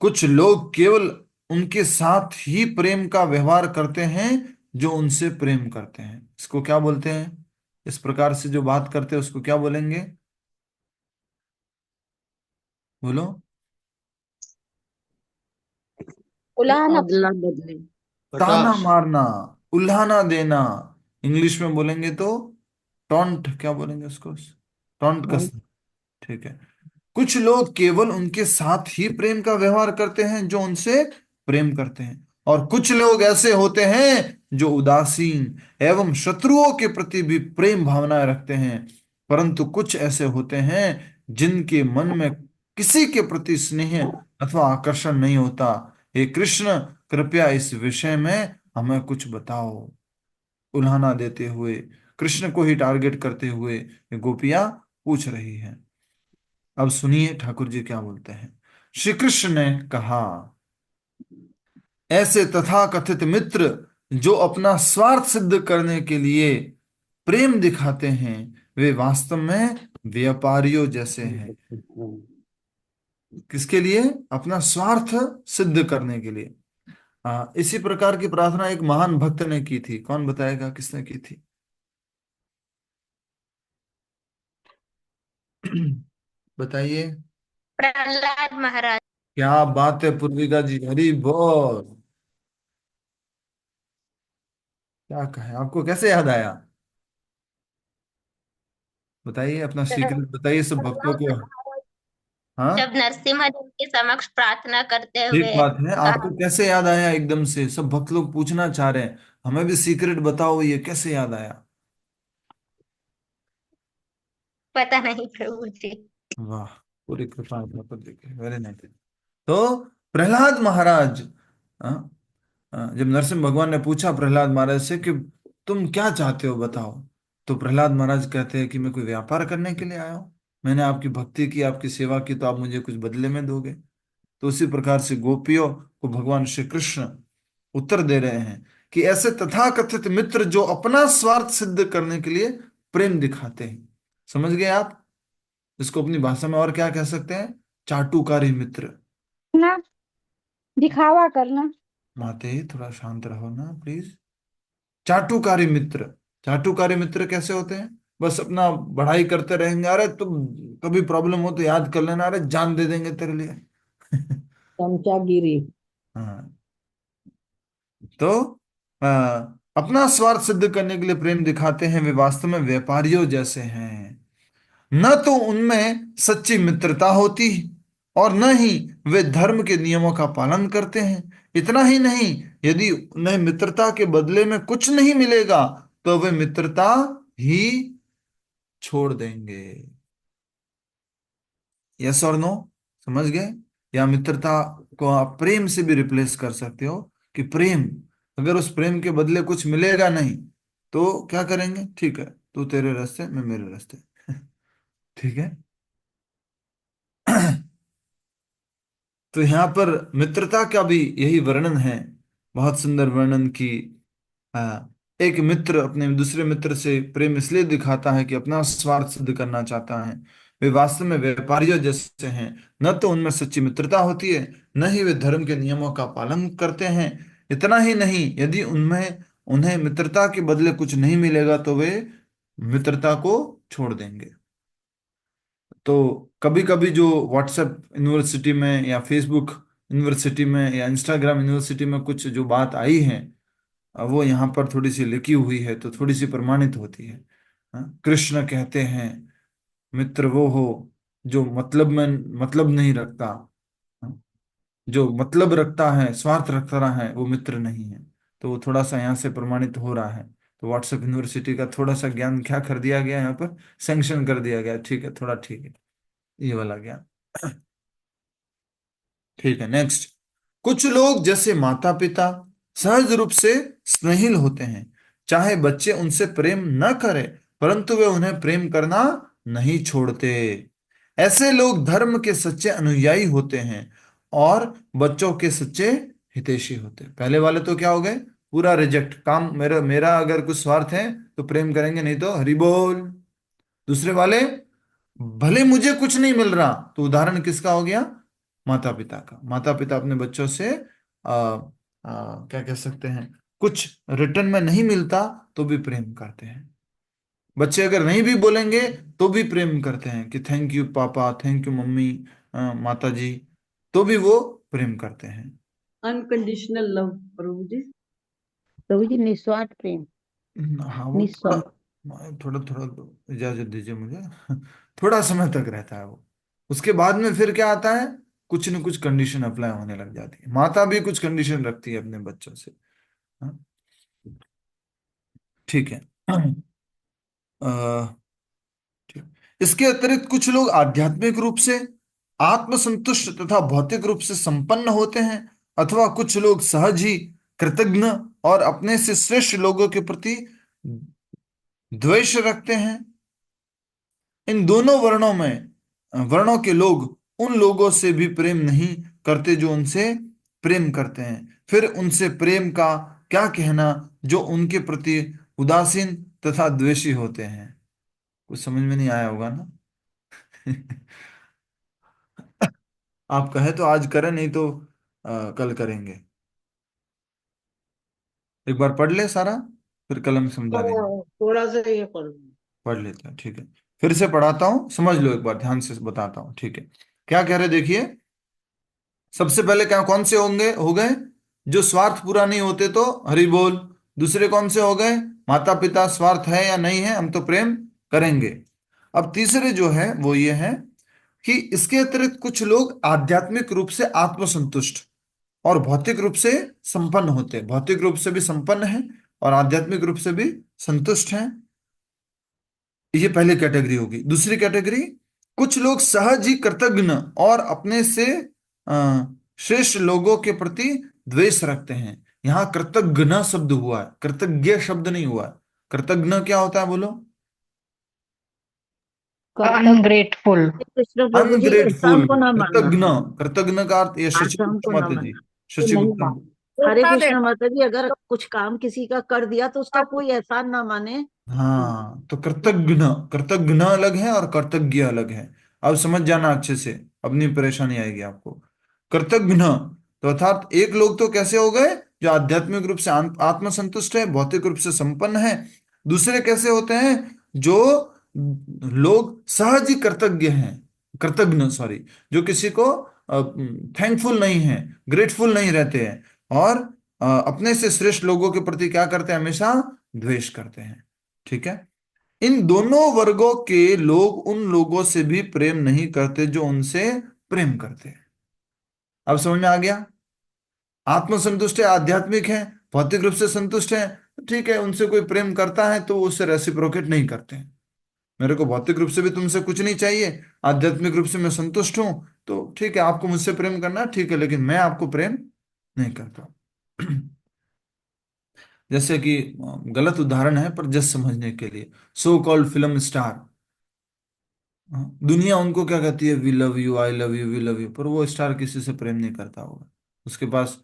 कुछ लोग केवल उनके साथ ही प्रेम का व्यवहार करते हैं जो उनसे प्रेम करते हैं। इसको क्या बोलते हैं? इस प्रकार से जो बात करते हैं उसको क्या बोलेंगे? बोलो। उलाहना अदला बदली। ताना प्रकाश। मारना, उल्हाना देना। इंग्लिश में बोलेंगे तो टॉन्ट, क्या बोलेंगे उसको? टॉन्ट कसना। ठीक है। कुछ लोग केवल उनके साथ ही प्रेम का व्यवहार करते हैं जो उनसे प्रेम करते हैं, और कुछ लोग ऐसे होते हैं जो उदासीन एवं शत्रुओं के प्रति भी प्रेम भावनाएं रखते हैं। परंतु कुछ ऐसे होते हैं जिनके मन में किसी के प्रति स्नेह अथवा आकर्षण नहीं होता। हे कृष्ण, कृपया इस विषय में हमें कुछ बताओ। उल्हाना देते हुए, कृष्ण को ही टारगेट करते हुए ये गोपियां पूछ रही हैं। अब सुनिए ठाकुर जी क्या बोलते हैं। श्री कृष्ण ने कहा, ऐसे तथाकथित मित्र जो अपना स्वार्थ सिद्ध करने के लिए प्रेम दिखाते हैं, वे वास्तव में व्यापारियों जैसे हैं। किसके लिए? अपना स्वार्थ सिद्ध करने के लिए। इसी प्रकार की प्रार्थना एक महान भक्त ने की थी। कौन बताएगा किसने की थी? बताइए। प्रहलाद महाराज। क्या बात है पूर्विका जी, हरी बोल। क्या कहे, आपको कैसे याद आया? बताइए, अपना सीक्रेट बताइए सब भक्तों को। हाँ, जब नरसिम्हा देव के समक्ष प्रार्थना करते ठीक हुए बात है। कहा, आपको कैसे याद आया एकदम से? सब भक्त लोग पूछना चाह रहे हैं, हमें भी सीक्रेट बताओ, ये कैसे याद आया? पता नहीं प्रभु जी। वाह, पूरी कृपा आपने पर देखी, वेरी नाइस। तो प्रहलाद महाराज, हाँ, जब नरसिंह भगवान ने पूछा प्रहलाद महाराज से कि तुम क्या चाहते हो बताओ, तो प्रहलाद महाराज कहते हैं कि मैं कोई व्यापार करने के लिए आया हूँ, मैंने आपकी भक्ति की, आपकी सेवा की, तो आप मुझे कुछ बदले में दोगे। तो उसी प्रकार से गोपियों को भगवान श्री कृष्ण उत्तर दे रहे हैं कि ऐसे तथाकथित मित्र जो अपना स्वार्थ सिद्ध करने के लिए प्रेम दिखाते हैं, समझ गए आप? इसको अपनी भाषा में और क्या कह सकते हैं? चाटुकारी मित्र। ना दिखावा करना। माते थोड़ा शांत रहो ना प्लीज। चाटुकारी मित्र, चाटुकारी मित्र कैसे होते हैं? बस अपना बढ़ाई करते रहेंगे, अरे तुम कभी प्रॉब्लम हो तो याद कर लेना, अरे जान दे देंगे तेरे लिए। चमचागिरी। हाँ, तो आ, अपना स्वार्थ सिद्ध करने के लिए प्रेम दिखाते हैं, वे वास्तव में व्यापारियों जैसे हैं। न तो उनमें सच्ची मित्रता होती और न ही वे धर्म के नियमों का पालन करते हैं। इतना ही नहीं, यदि उन्हें मित्रता के बदले में कुछ नहीं मिलेगा तो वे मित्रता ही छोड़ देंगे। यस और नो, समझ गए? या मित्रता को आप प्रेम से भी रिप्लेस कर सकते हो कि प्रेम, अगर उस प्रेम के बदले कुछ मिलेगा नहीं तो क्या करेंगे? ठीक है, तू तेरे रास्ते मैं मेरे रास्ते। ठीक है। तो यहाँ पर मित्रता का भी यही वर्णन है, बहुत सुंदर वर्णन की। एक मित्र अपने दूसरे मित्र से प्रेम इसलिए दिखाता है कि अपना स्वार्थ सिद्ध करना चाहता है। वे वास्तव में व्यापारियों जैसे हैं, न तो उनमें सच्ची मित्रता होती है, न ही वे धर्म के नियमों का पालन करते हैं। इतना ही नहीं, यदि उनमें उन्हें मित्रता के बदले कुछ नहीं मिलेगा तो वे मित्रता को छोड़ देंगे। तो कभी कभी जो व्हाट्सएप यूनिवर्सिटी में या फेसबुक यूनिवर्सिटी में या इंस्टाग्राम यूनिवर्सिटी में कुछ जो बात आई है, वो यहाँ पर थोड़ी सी लिखी हुई है तो थोड़ी सी प्रमाणित होती है। कृष्ण कहते हैं मित्र वो हो जो मतलब में मतलब नहीं रखता, हाँ, जो मतलब रखता है, स्वार्थ रखता है, वो मित्र नहीं है। तो वो थोड़ा सा यहाँ से प्रमाणित हो रहा है। तो व्हाट्सएप यूनिवर्सिटी का थोड़ा सा ज्ञान क्या कर दिया गया यहाँ पर, सैंक्शन कर दिया गया। ठीक है, थोड़ा ठीक है ये वाला ज्ञान। ठीक है, नेक्स्ट। कुछ लोग जैसे माता पिता सहज रूप से स्नेहिल होते हैं, चाहे बच्चे उनसे प्रेम न करें परंतु वे उन्हें प्रेम करना नहीं छोड़ते। ऐसे लोग धर्म के सच्चे अनुयायी होते हैं और बच्चों के सच्चे हितैषी होते हैं। पहले वाले तो क्या हो गए? पूरा रिजेक्ट, काम मेरा मेरा अगर कुछ स्वार्थ है तो प्रेम करेंगे, नहीं तो हरि बोल। दूसरे वाले, भले मुझे कुछ नहीं मिल रहा, तो उदाहरण किसका हो गया? माता पिता का। माता पिता अपने बच्चों से क्या कह सकते हैं, कुछ रिटर्न में नहीं मिलता तो भी प्रेम करते हैं। बच्चे अगर नहीं भी बोलेंगे तो भी प्रेम करते हैं कि थैंक यू पापा, थैंक यू मम्मी, माता जी, तो भी वो प्रेम करते हैं। अनकंडीशनल लव प्रभु जी। प्रभु जी निस्वार्थ प्रेम। हाँ, वो थोड़ा थोड़ा थोड़ा इजाजत दीजिए मुझे। थोड़ा समय तक रहता है वो, उसके बाद में फिर क्या आता है, कुछ न कुछ कंडीशन अप्लाई होने लग जाती है। माता भी कुछ कंडीशन रखती है अपने बच्चों से। हाँ? ठीक है। अ, ठीक। इसके अतिरिक्त कुछ लोग आध्यात्मिक रूप से आत्मसंतुष्ट तथा भौतिक रूप से संपन्न होते हैं, अथवा कुछ लोग सहज ही कृतज्ञ और अपने से श्रेष्ठ लोगों के प्रति द्वेष रखते हैं। इन दोनों वर्णों के लोग उन लोगों से भी प्रेम नहीं करते जो उनसे प्रेम करते हैं। फिर उनसे प्रेम का क्या कहना जो उनके प्रति उदासीन तथा द्वेषी होते हैं। कुछ समझ में नहीं आया होगा ना? आप कहे तो आज करें, नहीं तो कल करेंगे। एक बार पढ़ ले सारा, फिर कलम समझा देंगे। थोड़ा सा ये पढ़ लेते हैं, ठीक है। फिर से पढ़ाता हूं, समझ लो एक बार, ध्यान से बताता हूं, ठीक है। क्या कह रहे देखिए। सबसे पहले क्या, कौन से होंगे, हो गए जो स्वार्थ पूरा नहीं होते तो हरि बोल। दूसरे कौन से हो गए? माता पिता स्वार्थ है या नहीं है, हम तो प्रेम करेंगे। अब तीसरे जो है वो ये है कि इसके अतिरिक्त कुछ लोग आध्यात्मिक रूप से आत्मसंतुष्ट और भौतिक रूप से संपन्न होते हैं। भौतिक रूप से भी संपन्न है और आध्यात्मिक रूप से भी संतुष्ट हैं। ये पहली कैटेगरी होगी। दूसरी कैटेगरी, कुछ लोग सहज ही कृतज्ञ और अपने से श्रेष्ठ लोगों के प्रति द्वेष रखते हैं। यहाँ कृतज्ञ शब्द हुआ है, कृतज्ञ शब्द नहीं हुआ है। कृतज्ञ क्या होता है बोलो? अनग्रेटफुल। कृष्ण प्रभु जी अनग्रेटफुल। एहसान को ना मानना। कृतज्ञ, कृतज्ञ का अर्थ, ये शशि एहसान को गुप्ता ना माता जी, मानना। शशि नहीं गुप्ता। हरे कृष्ण माता जी, अगर कुछ काम किसी का कर दिया तो उसका कोई एहसान ना माने। हाँ, तो कृतज्ञ, कृतज्ञ अलग है और कृतज्ञ अलग है। अब समझ जाना अच्छे से, अपनी परेशानी आएगी आपको। कृतज्ञ तो अर्थात एक लोग तो कैसे हो गए, जो आध्यात्मिक रूप से आत्मसंतुष्ट है, भौतिक रूप से संपन्न है। दूसरे कैसे होते हैं, जो लोग सहज ही कृतज्ञ हैं, कृतज्ञ सॉरी, जो किसी को थैंकफुल नहीं है, ग्रेटफुल नहीं रहते हैं, और अपने से श्रेष्ठ लोगों के प्रति क्या करते हैं, हमेशा द्वेष करते हैं। ठीक है। इन दोनों वर्गों के लोग उन लोगों से भी प्रेम नहीं करते जो उनसे प्रेम करते हैं। अब समझ में आ गया? आत्मसंतुष्ट है, आध्यात्मिक है, भौतिक रूप से संतुष्ट है, ठीक है, उनसे कोई प्रेम करता है तो वो उससे रेसिप्रोकेट नहीं करते हैं। मेरे को भौतिक रूप से भी तुमसे कुछ नहीं चाहिए, आध्यात्मिक रूप से मैं संतुष्ट हूं, तो ठीक है, आपको मुझसे प्रेम करना ठीक है, लेकिन मैं आपको प्रेम नहीं करता। जैसे कि गलत उदाहरण है पर जस्ट समझने के लिए, सो कॉल्ड फिल्म स्टार, दुनिया उनको क्या कहती है, we love you, I love you, we love you, पर वो स्टार किसी से प्रेम नहीं करता होगा। उसके पास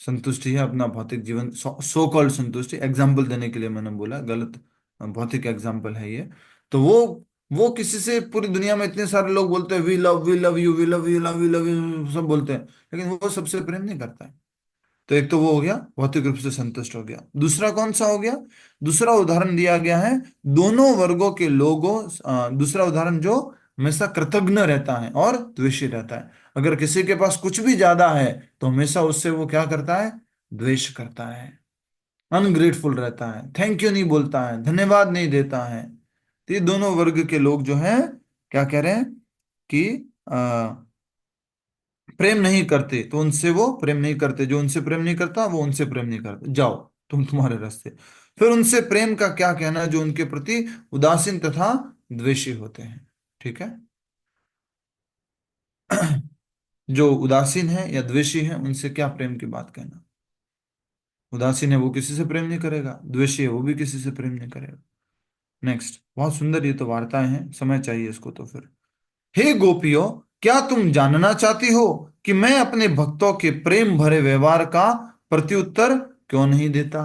संतुष्टि है अपना भौतिक जीवन, सो कॉल्ड संतुष्टि, एग्जाम्पल देने के लिए मैंने बोला, गलत भौतिक एग्जाम्पल है ये। तो वो किसी से, पूरी दुनिया में इतने सारे लोग बोलते हैं we love, we love you, we love you, love you, love you, सब बोलते हैं, लेकिन वो सबसे प्रेम नहीं करता है। तो एक तो वो हो गया, भौतिक रूप से संतुष्ट हो गया। दूसरा कौन सा हो गया? दूसरा उदाहरण दिया गया है दोनों वर्गों के लोगों, दूसरा उदाहरण जो हमेशा कृतज्ञ रहता है और द्वेषी रहता है। अगर किसी के पास कुछ भी ज्यादा है तो हमेशा उससे वो क्या करता है, द्वेष करता है, अनग्रेटफुल रहता है, थैंक यू नहीं बोलता है, धन्यवाद नहीं देता है। तो ये दोनों वर्ग के लोग जो हैं, क्या कह रहे हैं कि प्रेम नहीं करते, तो उनसे वो प्रेम नहीं करते, जो उनसे प्रेम नहीं करता वो उनसे प्रेम नहीं करते, जाओ तुम तुम्हारे रास्ते। फिर उनसे प्रेम का क्या कहना, जो उनके प्रति उदासीन तथा द्वेषी होते हैं। ठीक है। जो उदासीन है या द्वेषी है, उनसे क्या प्रेम की बात कहना? उदासीन है वो किसी से प्रेम नहीं करेगा, द्वेषी है वो भी किसी से प्रेम नहीं करेगा। नेक्स्ट, बहुत सुंदर ये तो वार्ताएं हैं, समय चाहिए इसको तो फिर। हे गोपियों, क्या तुम जानना चाहती हो कि मैं अपने भक्तों के प्रेम भरे व्यवहार का प्रत्युत्तर क्यों नहीं देता?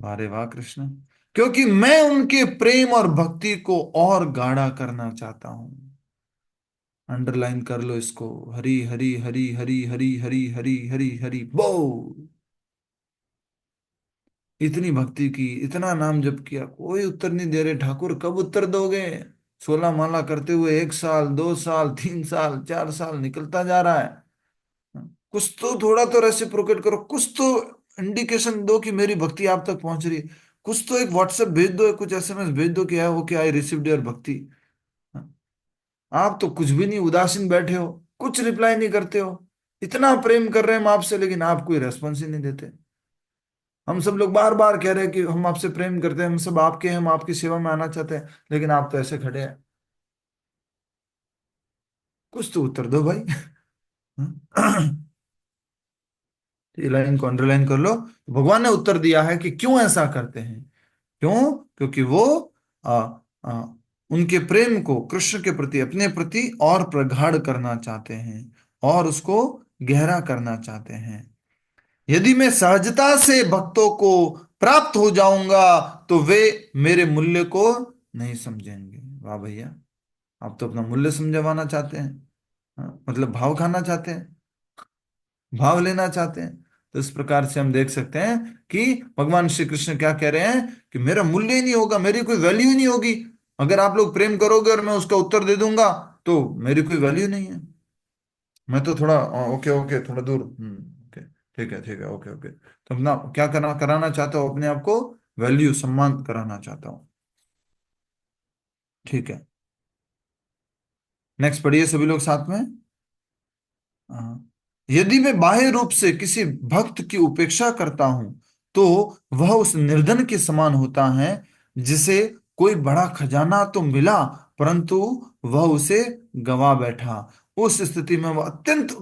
वारे वाह कृष्ण, क्योंकि मैं उनके प्रेम और भक्ति को और गाढ़ा करना चाहता हूं। अंडरलाइन कर लो इसको, हरी हरी हरी हरी हरी हरी हरी हरी हरी बोल। इतनी भक्ति की, इतना नाम जप किया, कोई उत्तर नहीं दे रहे। ठाकुर कब उत्तर दोगे? 16 माला करते हुए 1 साल, 2 साल, 3 साल, 4 साल निकलता जा रहा है। कुछ तो थोड़ा तो रेसिप्रोकेट करो, कुछ तो इंडिकेशन दो कि मेरी भक्ति आप तक पहुंच रही है। कुछ तो एक व्हाट्सएप भेज दो, कुछ एसएमएस भेज दो कि ओके आई रिसीव्ड योर भक्ति। आप तो कुछ भी नहीं, उदासीन बैठे हो, कुछ रिप्लाई नहीं करते हो। इतना प्रेम कर रहे हैं हम आपसे, लेकिन आप कोई रेस्पॉन्स ही नहीं देते। हम सब लोग बार बार कह रहे हैं कि हम आपसे प्रेम करते हैं, हम सब आपके हैं, हम आपकी सेवा में आना चाहते हैं, लेकिन आप तो ऐसे खड़े हैं। कुछ तो उत्तर दो भाई। ये लाइन को अंडरलाइन कर लो। भगवान ने उत्तर दिया है कि क्यों ऐसा करते हैं। क्यों? क्योंकि वो आ, आ, उनके प्रेम को कृष्ण के प्रति, अपने प्रति और प्रगाढ़ करना चाहते हैं और उसको गहरा करना चाहते हैं। यदि मैं सहजता से भक्तों को प्राप्त हो जाऊंगा तो वे मेरे मूल्य को नहीं समझेंगे। वाह भैया, आप तो अपना मूल्य समझवाना चाहते हैं, मतलब भाव खाना चाहते हैं, भाव लेना चाहते हैं। तो इस प्रकार से हम देख सकते हैं कि भगवान श्री कृष्ण क्या कह रहे हैं कि मेरा मूल्य ही नहीं होगा, मेरी कोई वैल्यू ही नहीं होगी। अगर आप लोग प्रेम करोगे और मैं उसका उत्तर दे दूंगा तो मेरी कोई वैल्यू नहीं है। मैं तो थोड़ा ओके ओके, थोड़ा दूर, ओके, ठीक है, ओके ओके, तो अपना क्या कराना चाहता हूँ, अपने आप को वैल्यू, सम्मान कराना चाहता हूँ। ठीक है, नेक्स्ट पढ़िए सभी लोग साथ में। हाँ। यदि मैं बाह्य रूप से किसी भक्त की उपेक्षा करता हूं तो वह उस निर्धन के समान होता है जिसे कोई बड़ा खजाना तो मिला परंतु वह उसे गवा बैठा। उस स्थिति में वह अत्यंत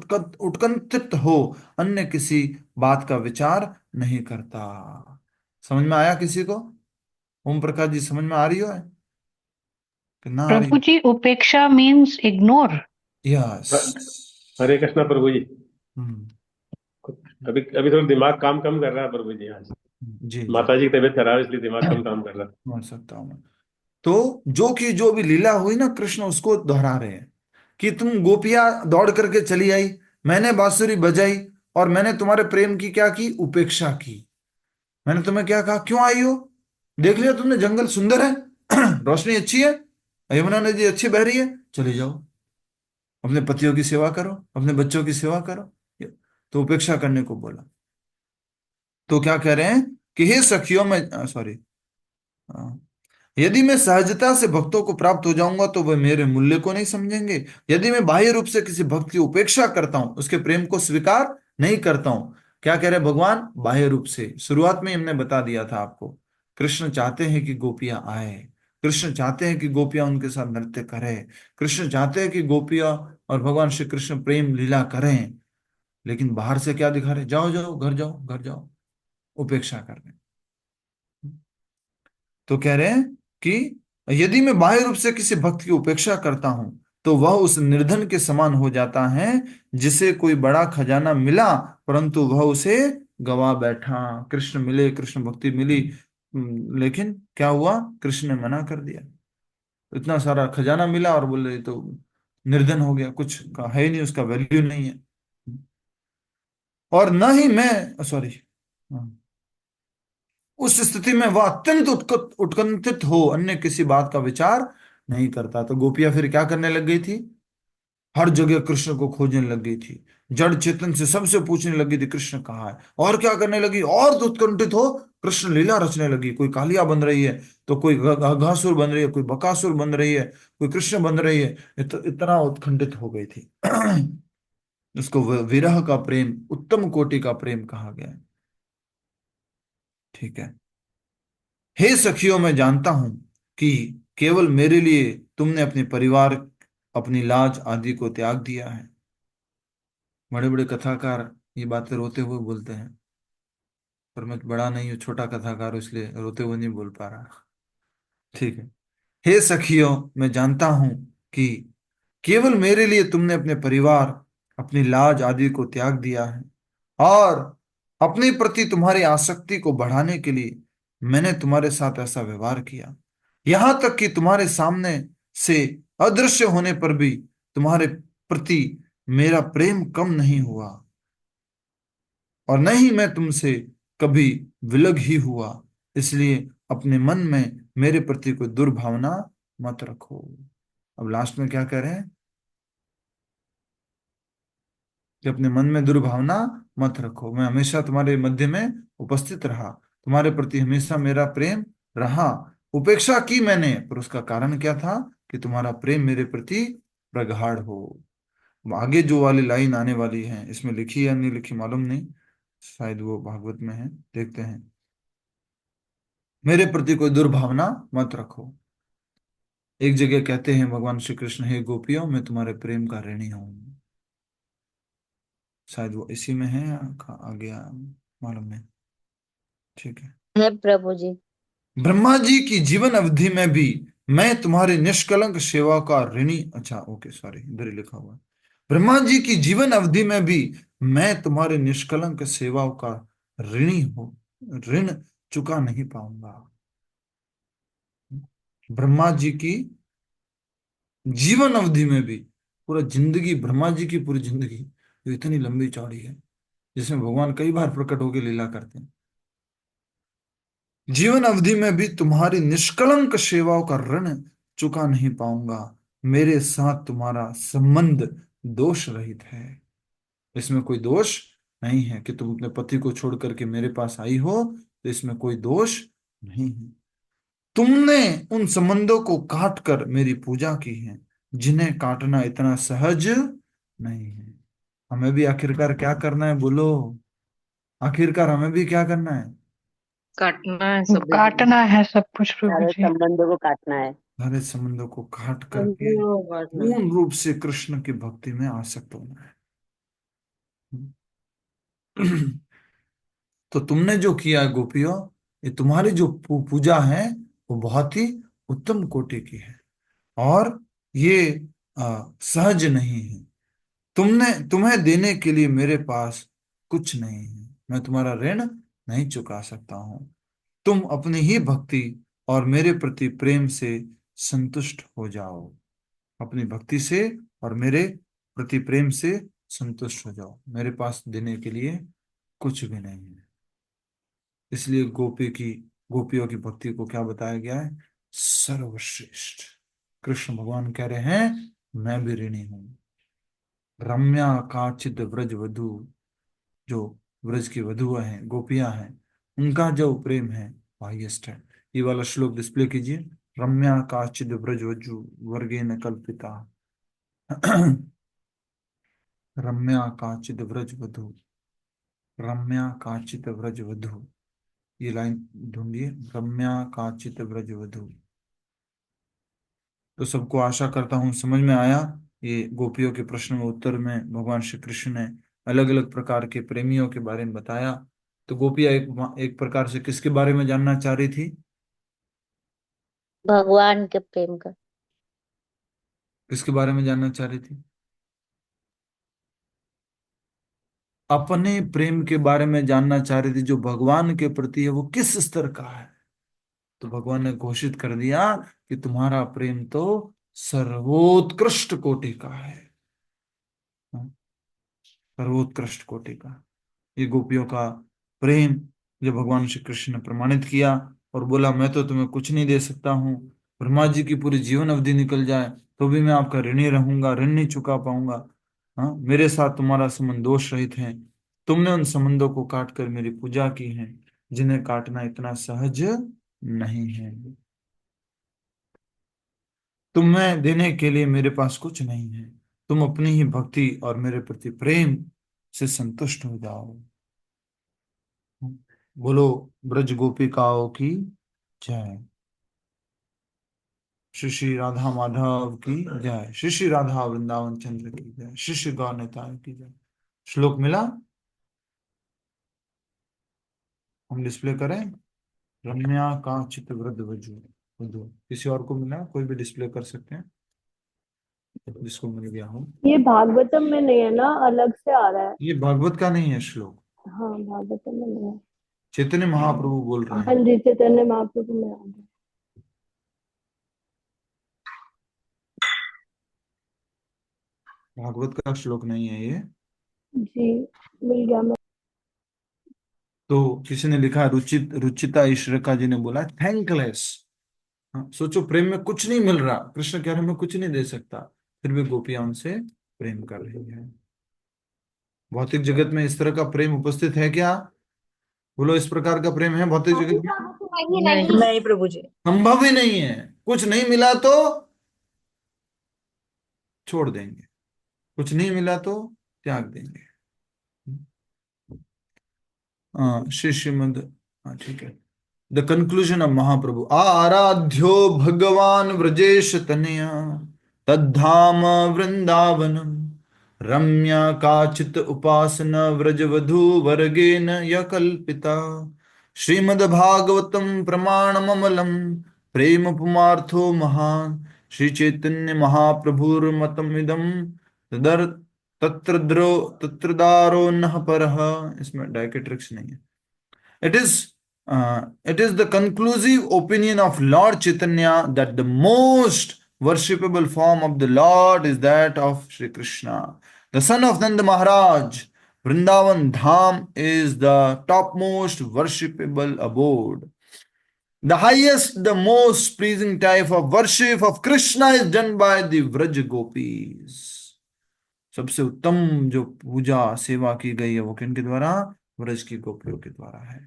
उत्कंठित हो अन्य किसी बात का विचार नहीं करता। समझ में आया किसी को? ओम प्रकाश जी समझ में आ रही हो कि ना आ रही? प्रभु जी, उपेक्षा मीन्स इग्नोर। यस। हरे कृष्णा प्रभु जी। हम्म, अभी अभी थोड़ा दिमाग काम कम कर रहा है प्रभु जी आज। जी जी माता जी की तबीयत खराब है इसलिए दिमाग कम काम कर रहा है। समझ सकता हूं मैं। तो जो भी लीला हुई ना, कृष्ण उसको दोहरा रहे हैं कि तुम गोपियां दौड़ करके चली आई, मैंने बांसुरी बजाई और मैंने तुम्हारे प्रेम की क्या की? उपेक्षा की। मैंने तुम्हें क्या कहा? क्यों आई हो? देख लिया तुमने जंगल सुंदर है, रोशनी अच्छी है, यमुना नदी अच्छी बह रही है, चले जाओ अपने पतियों की सेवा करो, अपने बच्चों की सेवा करो। तो उपेक्षा करने को बोला। तो क्या कह रहे हैं कि हे सखियों में, सॉरी, यदि मैं सहजता से भक्तों को प्राप्त हो जाऊंगा तो वे मेरे मूल्य को नहीं समझेंगे। यदि मैं बाह्य रूप से किसी भक्त की उपेक्षा करता हूं, उसके प्रेम को स्वीकार नहीं करता हूं। क्या कह रहे हैं भगवान? बाह्य रूप से। शुरुआत में हमने बता दिया था आपको, कृष्ण चाहते हैं कि गोपियां आए, कृष्ण चाहते हैं कि गोपियां उनके साथ नृत्य करें, कृष्ण चाहते हैं कि गोपियां और भगवान श्री कृष्ण प्रेम लीला करें। लेकिन बाहर से क्या दिखा रहे? जाओ जाओ घर जाओ घर जाओ, उपेक्षा कर रहे हैं। तो कह रहे हैं कि यदि मैं बाह्य रूप से किसी भक्त की उपेक्षा करता हूं तो वह उस निर्धन के समान हो जाता है जिसे कोई बड़ा खजाना मिला परंतु वह उसे गवा बैठा। कृष्ण मिले, कृष्ण भक्ति मिली, लेकिन क्या हुआ? कृष्ण ने मना कर दिया। इतना सारा खजाना मिला और बोले तो निर्धन हो गया, कुछ का है ही नहीं, उसका वैल्यू नहीं है। और न ही मैं, सॉरी, उस स्थिति में वह अत्यंत उत्कंठित हो अन्य किसी बात का विचार नहीं करता। तो गोपियां फिर क्या करने लग गई थी? हर जगह कृष्ण को खोजने लग गई थी, जड़ चेतन से सबसे पूछने लगी थी कृष्ण कहाँ है। और क्या करने लगी? और उत्कंठित हो कृष्ण लीला रचने लगी। कोई कालिया बन रही है तो कोई घाघासुर बन रही है, कोई बकासुर बन रही है, कोई कृष्ण बन रही है। इतना उत्कंठित हो गई थी। उसको विरह का प्रेम, उत्तम कोटि का प्रेम कहा गया है। ठीक है। हे सखियों, मैं जानता हूं कि केवल मेरे लिए तुमने अपने परिवार, अपनी लाज आदि को त्याग दिया है। बड़े बड़े कथाकार ये बातें रोते हुए बोलते हैं, पर मैं बड़ा नहीं हूं, छोटा कथाकार हूं, इसलिए रोते हुए नहीं बोल पा रहा। ठीक है। हे सखियों, मैं जानता हूं कि केवल मेरे लिए तुमने अपने परिवार, अपनी लाज आदि को त्याग दिया है और अपने प्रति तुम्हारी आसक्ति को बढ़ाने के लिए मैंने तुम्हारे साथ ऐसा व्यवहार किया। यहां तक कि तुम्हारे सामने से अदृश्य होने पर भी तुम्हारे प्रति मेरा प्रेम कम नहीं हुआ और न ही मैं तुमसे कभी विलग ही हुआ। इसलिए अपने मन में मेरे प्रति कोई दुर्भावना मत रखो। अब लास्ट में क्या कह रहे हैं कि अपने मन में दुर्भावना मत रखो, मैं हमेशा तुम्हारे मध्य में उपस्थित रहा, तुम्हारे प्रति हमेशा मेरा प्रेम रहा। उपेक्षा की मैंने, पर उसका कारण क्या था? कि तुम्हारा प्रेम मेरे प्रति प्रगाढ़ हो। आगे जो वाली लाइन आने वाली है, इसमें लिखी या नहीं लिखी मालूम नहीं, शायद वो भागवत में है, देखते हैं। मेरे प्रति कोई दुर्भावना मत रखो। एक जगह कहते हैं भगवान श्री कृष्ण, हे गोपियों, मैं तुम्हारे प्रेम का ऋणी हूं। शायद वो इसी में है या आगे मालूम नहीं। ठीक है। है प्रभु जी। ब्रह्मा जी की जीवन अवधि में भी मैं तुम्हारी निष्कलंक सेवा का ऋणी, अच्छा ओके सॉरी, इधर ही लिखा हुआ है। ब्रह्मा जी की जीवन अवधि में भी मैं तुम्हारी निष्कलंक सेवा का ऋणी हूं, ऋण चुका नहीं पाऊंगा। ब्रह्मा जी की जीवन अवधि में भी, पूरा जिंदगी, ब्रह्मा जी की पूरी जिंदगी जो इतनी लंबी चौड़ी है, जिसमें भगवान कई बार प्रकट होकर लीला करते हैं, जीवन अवधि में भी तुम्हारी निष्कलंक सेवाओं का ऋण चुका नहीं पाऊंगा। मेरे साथ तुम्हारा संबंध दोष रहित है। इसमें कोई दोष नहीं है कि तुम अपने पति को छोड़ करके मेरे पास आई हो, तो इसमें कोई दोष नहीं है। तुमने उन संबंधों को काट कर मेरी पूजा की है जिन्हें काटना इतना सहज नहीं है। हमें भी आखिरकार क्या करना है? बोलो, आखिरकार हमें भी क्या करना है? काटना है सब काटना है सब कुछ प्रभु सारे जी। संबंधों को काटना है। सारे संबंधों को काट करके पूर्ण रूप से कृष्ण की भक्ति में आसक्त होना है। तो तुमने जो किया गोपियों, ये तुम्हारी जो पूजा है वो बहुत ही उत्तम कोटि की है, और ये सहज नहीं है। तुम्हें देने के लिए मेरे पास कुछ नहीं है, मैं तुम्हारा ऋण नहीं चुका सकता हूं। तुम अपनी ही भक्ति और मेरे प्रति प्रेम से संतुष्ट हो जाओ। अपनी भक्ति से और मेरे प्रति प्रेम से संतुष्ट हो जाओ, मेरे पास देने के लिए कुछ भी नहीं है। इसलिए गोपियों की भक्ति को क्या बताया गया है? सर्वश्रेष्ठ। कृष्ण भगवान कह रहे हैं मैं भी ऋणी हूं। रम्या काचित व्रज वधु, जो व्रज की वधुआ हैं, गोपियां हैं, उनका जो प्रेम है हाईएस्ट है। ये वाला श्लोक डिस्प्ले कीजिए। रम्या काचित व्रज वधु वर्गेन कल्पिता। रम्या काचित व्रज वधु, रम्या काचित व्रज वधु, ये लाइन ढूंढिए, रम्या काचित व्रज वधु। तो सबको आशा करता हूं समझ में आया। ये गोपियों के प्रश्न में उत्तर में भगवान श्री कृष्ण ने अलग अलग प्रकार के प्रेमियों के बारे में बताया। तो गोपियां एक प्रकार से किसके बारे में जानना चाह रही थी? भगवान के प्रेम का। किसके बारे में जानना चाह रही थी? अपने प्रेम के बारे में जानना चाह रही थी, जो भगवान के प्रति है वो किस स्तर का है। तो भगवान ने घोषित कर दिया कि तुम्हारा प्रेम तो सर्वोत्कृष्ट कोटि का है, सर्वोत्कृष्ट कोटि का। ये गोपियों का प्रेम जो भगवान श्री कृष्ण ने प्रमाणित किया और बोला मैं तो तुम्हें कुछ नहीं दे सकता हूँ, ब्रह्मा जी की पूरी जीवन अवधि निकल जाए तो भी मैं आपका ऋणी रहूंगा, ऋण नहीं चुका पाऊंगा। हाँ, मेरे साथ तुम्हारा संबंध दोष रहित है। तुमने उन संबंधों को काट कर मेरी पूजा की है, जिन्हें काटना इतना सहज नहीं है। तुम्हें देने के लिए मेरे पास कुछ नहीं है, तुम अपनी ही भक्ति और मेरे प्रति प्रेम से संतुष्ट हो जाओ। बोलो ब्रज गोपिकाओं की जय। श्री श्री राधा माधव की जय। श्री श्री राधा वृंदावन चंद्र की जय। श्री श्री गौर निताय की जय। श्लोक मिला? हम डिस्प्ले करें। रम्या का चित वृद्ध वजू वधु। किसी और को मिला? कोई भी डिस्प्ले कर सकते हैं जिसको मिल गया हो। ये भागवतम में नहीं है ना, अलग से आ रहा है। ये भागवत का नहीं है श्लोक, हाँ भागवतम में नहीं है। चैतन्य महाप्रभु बोल रहे हाँ हैं। जी, चैतन्य महाप्रभु में आ गया। भागवत का श्लोक नहीं है ये। जी मिल गया। मैं तो किसी ने लिखा, रुचिता ईश्वरका जी ने बोला थैंकलेस। सोचो प्रेम में कुछ नहीं मिल रहा, कृष्ण कह रहे मैं कुछ नहीं दे सकता, फिर भी गोपियां उनसे प्रेम कर रही है। भौतिक जगत में इस तरह का प्रेम उपस्थित है क्या? बोलो, इस प्रकार का प्रेम है भौतिक जगत में? नहीं प्रभु जी। संभव ही नहीं है। कुछ नहीं मिला तो छोड़ देंगे, कुछ नहीं मिला तो त्याग देंगे। श्री श्रीमद, ठीक है। द कंक्लूजन ऑफ महाप्रभु। आराध्यो भगवान व्रजेश तनया तद्धाम वृंदावनम रम्या काचित उपासना व्रजवधू वर्गेन य कल्पिता श्रीमद्भागवतम प्रमाणममलम प्रेम पुमार्थो महान श्री चैतन्य महाप्रभुर्मतमिदम तदर तत्र दारो न परः। इसमें डायकेट्रिक्स नहीं है। It is the conclusive opinion of Lord Chaitanya that the most worshipable form of the Lord is that of Sri Krishna, the son of Nanda Maharaj. Vrindavan Dham is the topmost worshipable abode. The highest, the most pleasing type of worship of Krishna is done by the Vraj Gopis. सबसे उत्तम जो पूजा सेवा की गई है वो किनके द्वारा? व्रज की गोपियों के द्वारा है।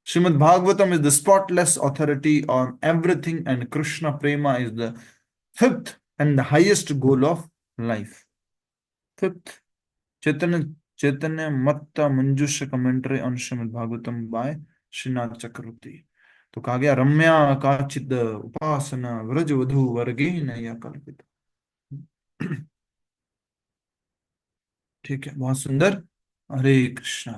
Srimad Bhagavatam is the spotless authority on everything, and Krishna Prema is the fifth and the highest goal of life. Fifth, Chaitanya Matta Manjusha commentary on Srimad Bhagavatam by Srinath Chakravarti. तो कहा गया रम्या काचिद उपासना व्रज वधु वर्गेण या कल्पित। ठीक है, बहुत सुंदर। हरे कृष्णा।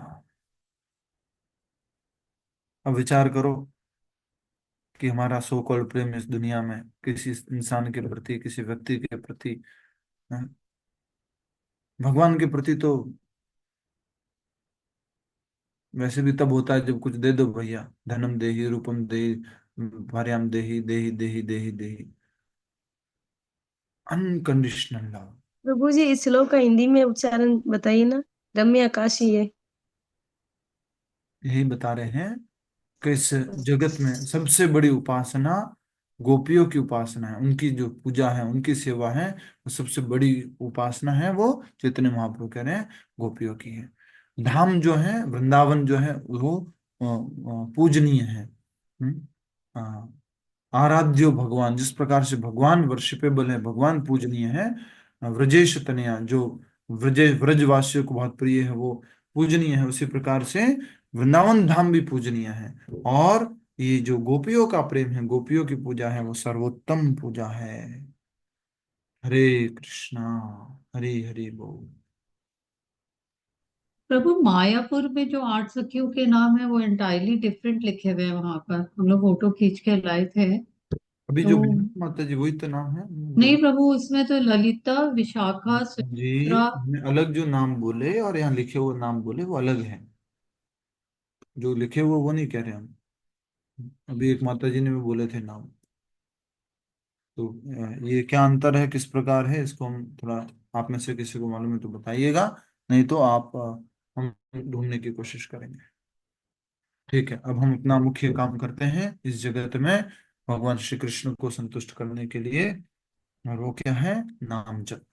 अब विचार करो कि हमारा सो कॉल्ड प्रेम इस दुनिया में किसी इंसान के प्रति, किसी व्यक्ति के प्रति, भगवान के प्रति तो वैसे भी तब होता है जब कुछ दे दो भैया, धनम देहि रूपम देहि भार्याम देहि देहि देहि देहि देहि, अनकंडीशनल लव। प्रभु जी इस श्लोक का हिंदी में उच्चारण बताइए ना। रम्य आकाशी है। यही बता रहे हैं कि इस जगत में सबसे बड़ी उपासना गोपियों की उपासना है, उनकी जो पूजा है, उनकी सेवा है, वो सबसे बड़ी उपासना है, वो चैतन्य महाप्रभु कह रहे हैं गोपियों की है। धाम जो है, वृंदावन जो है, वो पूजनीय है। आराध्यो भगवान, जिस प्रकार से भगवान वर्शिपेबल है, भगवान पूजनीय है, व्रजेश तनया जो व्रजवासियों को बहुत प्रिय है, वो पूजनीय है, उसी प्रकार से वृंदावन धाम भी पूजनीय है। और ये जो गोपियों का प्रेम है, गोपियों की पूजा है, वो सर्वोत्तम पूजा है। हरे कृष्णा। हरे हरे बोल। प्रभु मायापुर में जो 8 सखियों के नाम है वो एंटायरली डिफरेंट लिखे हुए हैं। वहां पर हम लोग फोटो खींच के लाए थे। अभी तो जो माता जी वही तो नाम है नहीं प्रभु, उसमें तो ललिता, विशाखा, जी। सुचित्रा। हमने अलग जो नाम बोले और यहाँ लिखे हुए नाम बोले वो अलग है। जो लिखे हुए वो नहीं कह रहे हम। अभी एक माता जी ने भी बोले थे नाम। तो ये क्या अंतर है, किस प्रकार है, इसको हम थोड़ा, आप में से किसी को मालूम है तो बताइएगा, नहीं तो आप हम ढूंढने की कोशिश करेंगे। ठीक है, अब हम अपना मुख्य काम करते हैं इस जगत में भगवान श्री कृष्ण को संतुष्ट करने के लिए, और वो क्या है, नाम जप।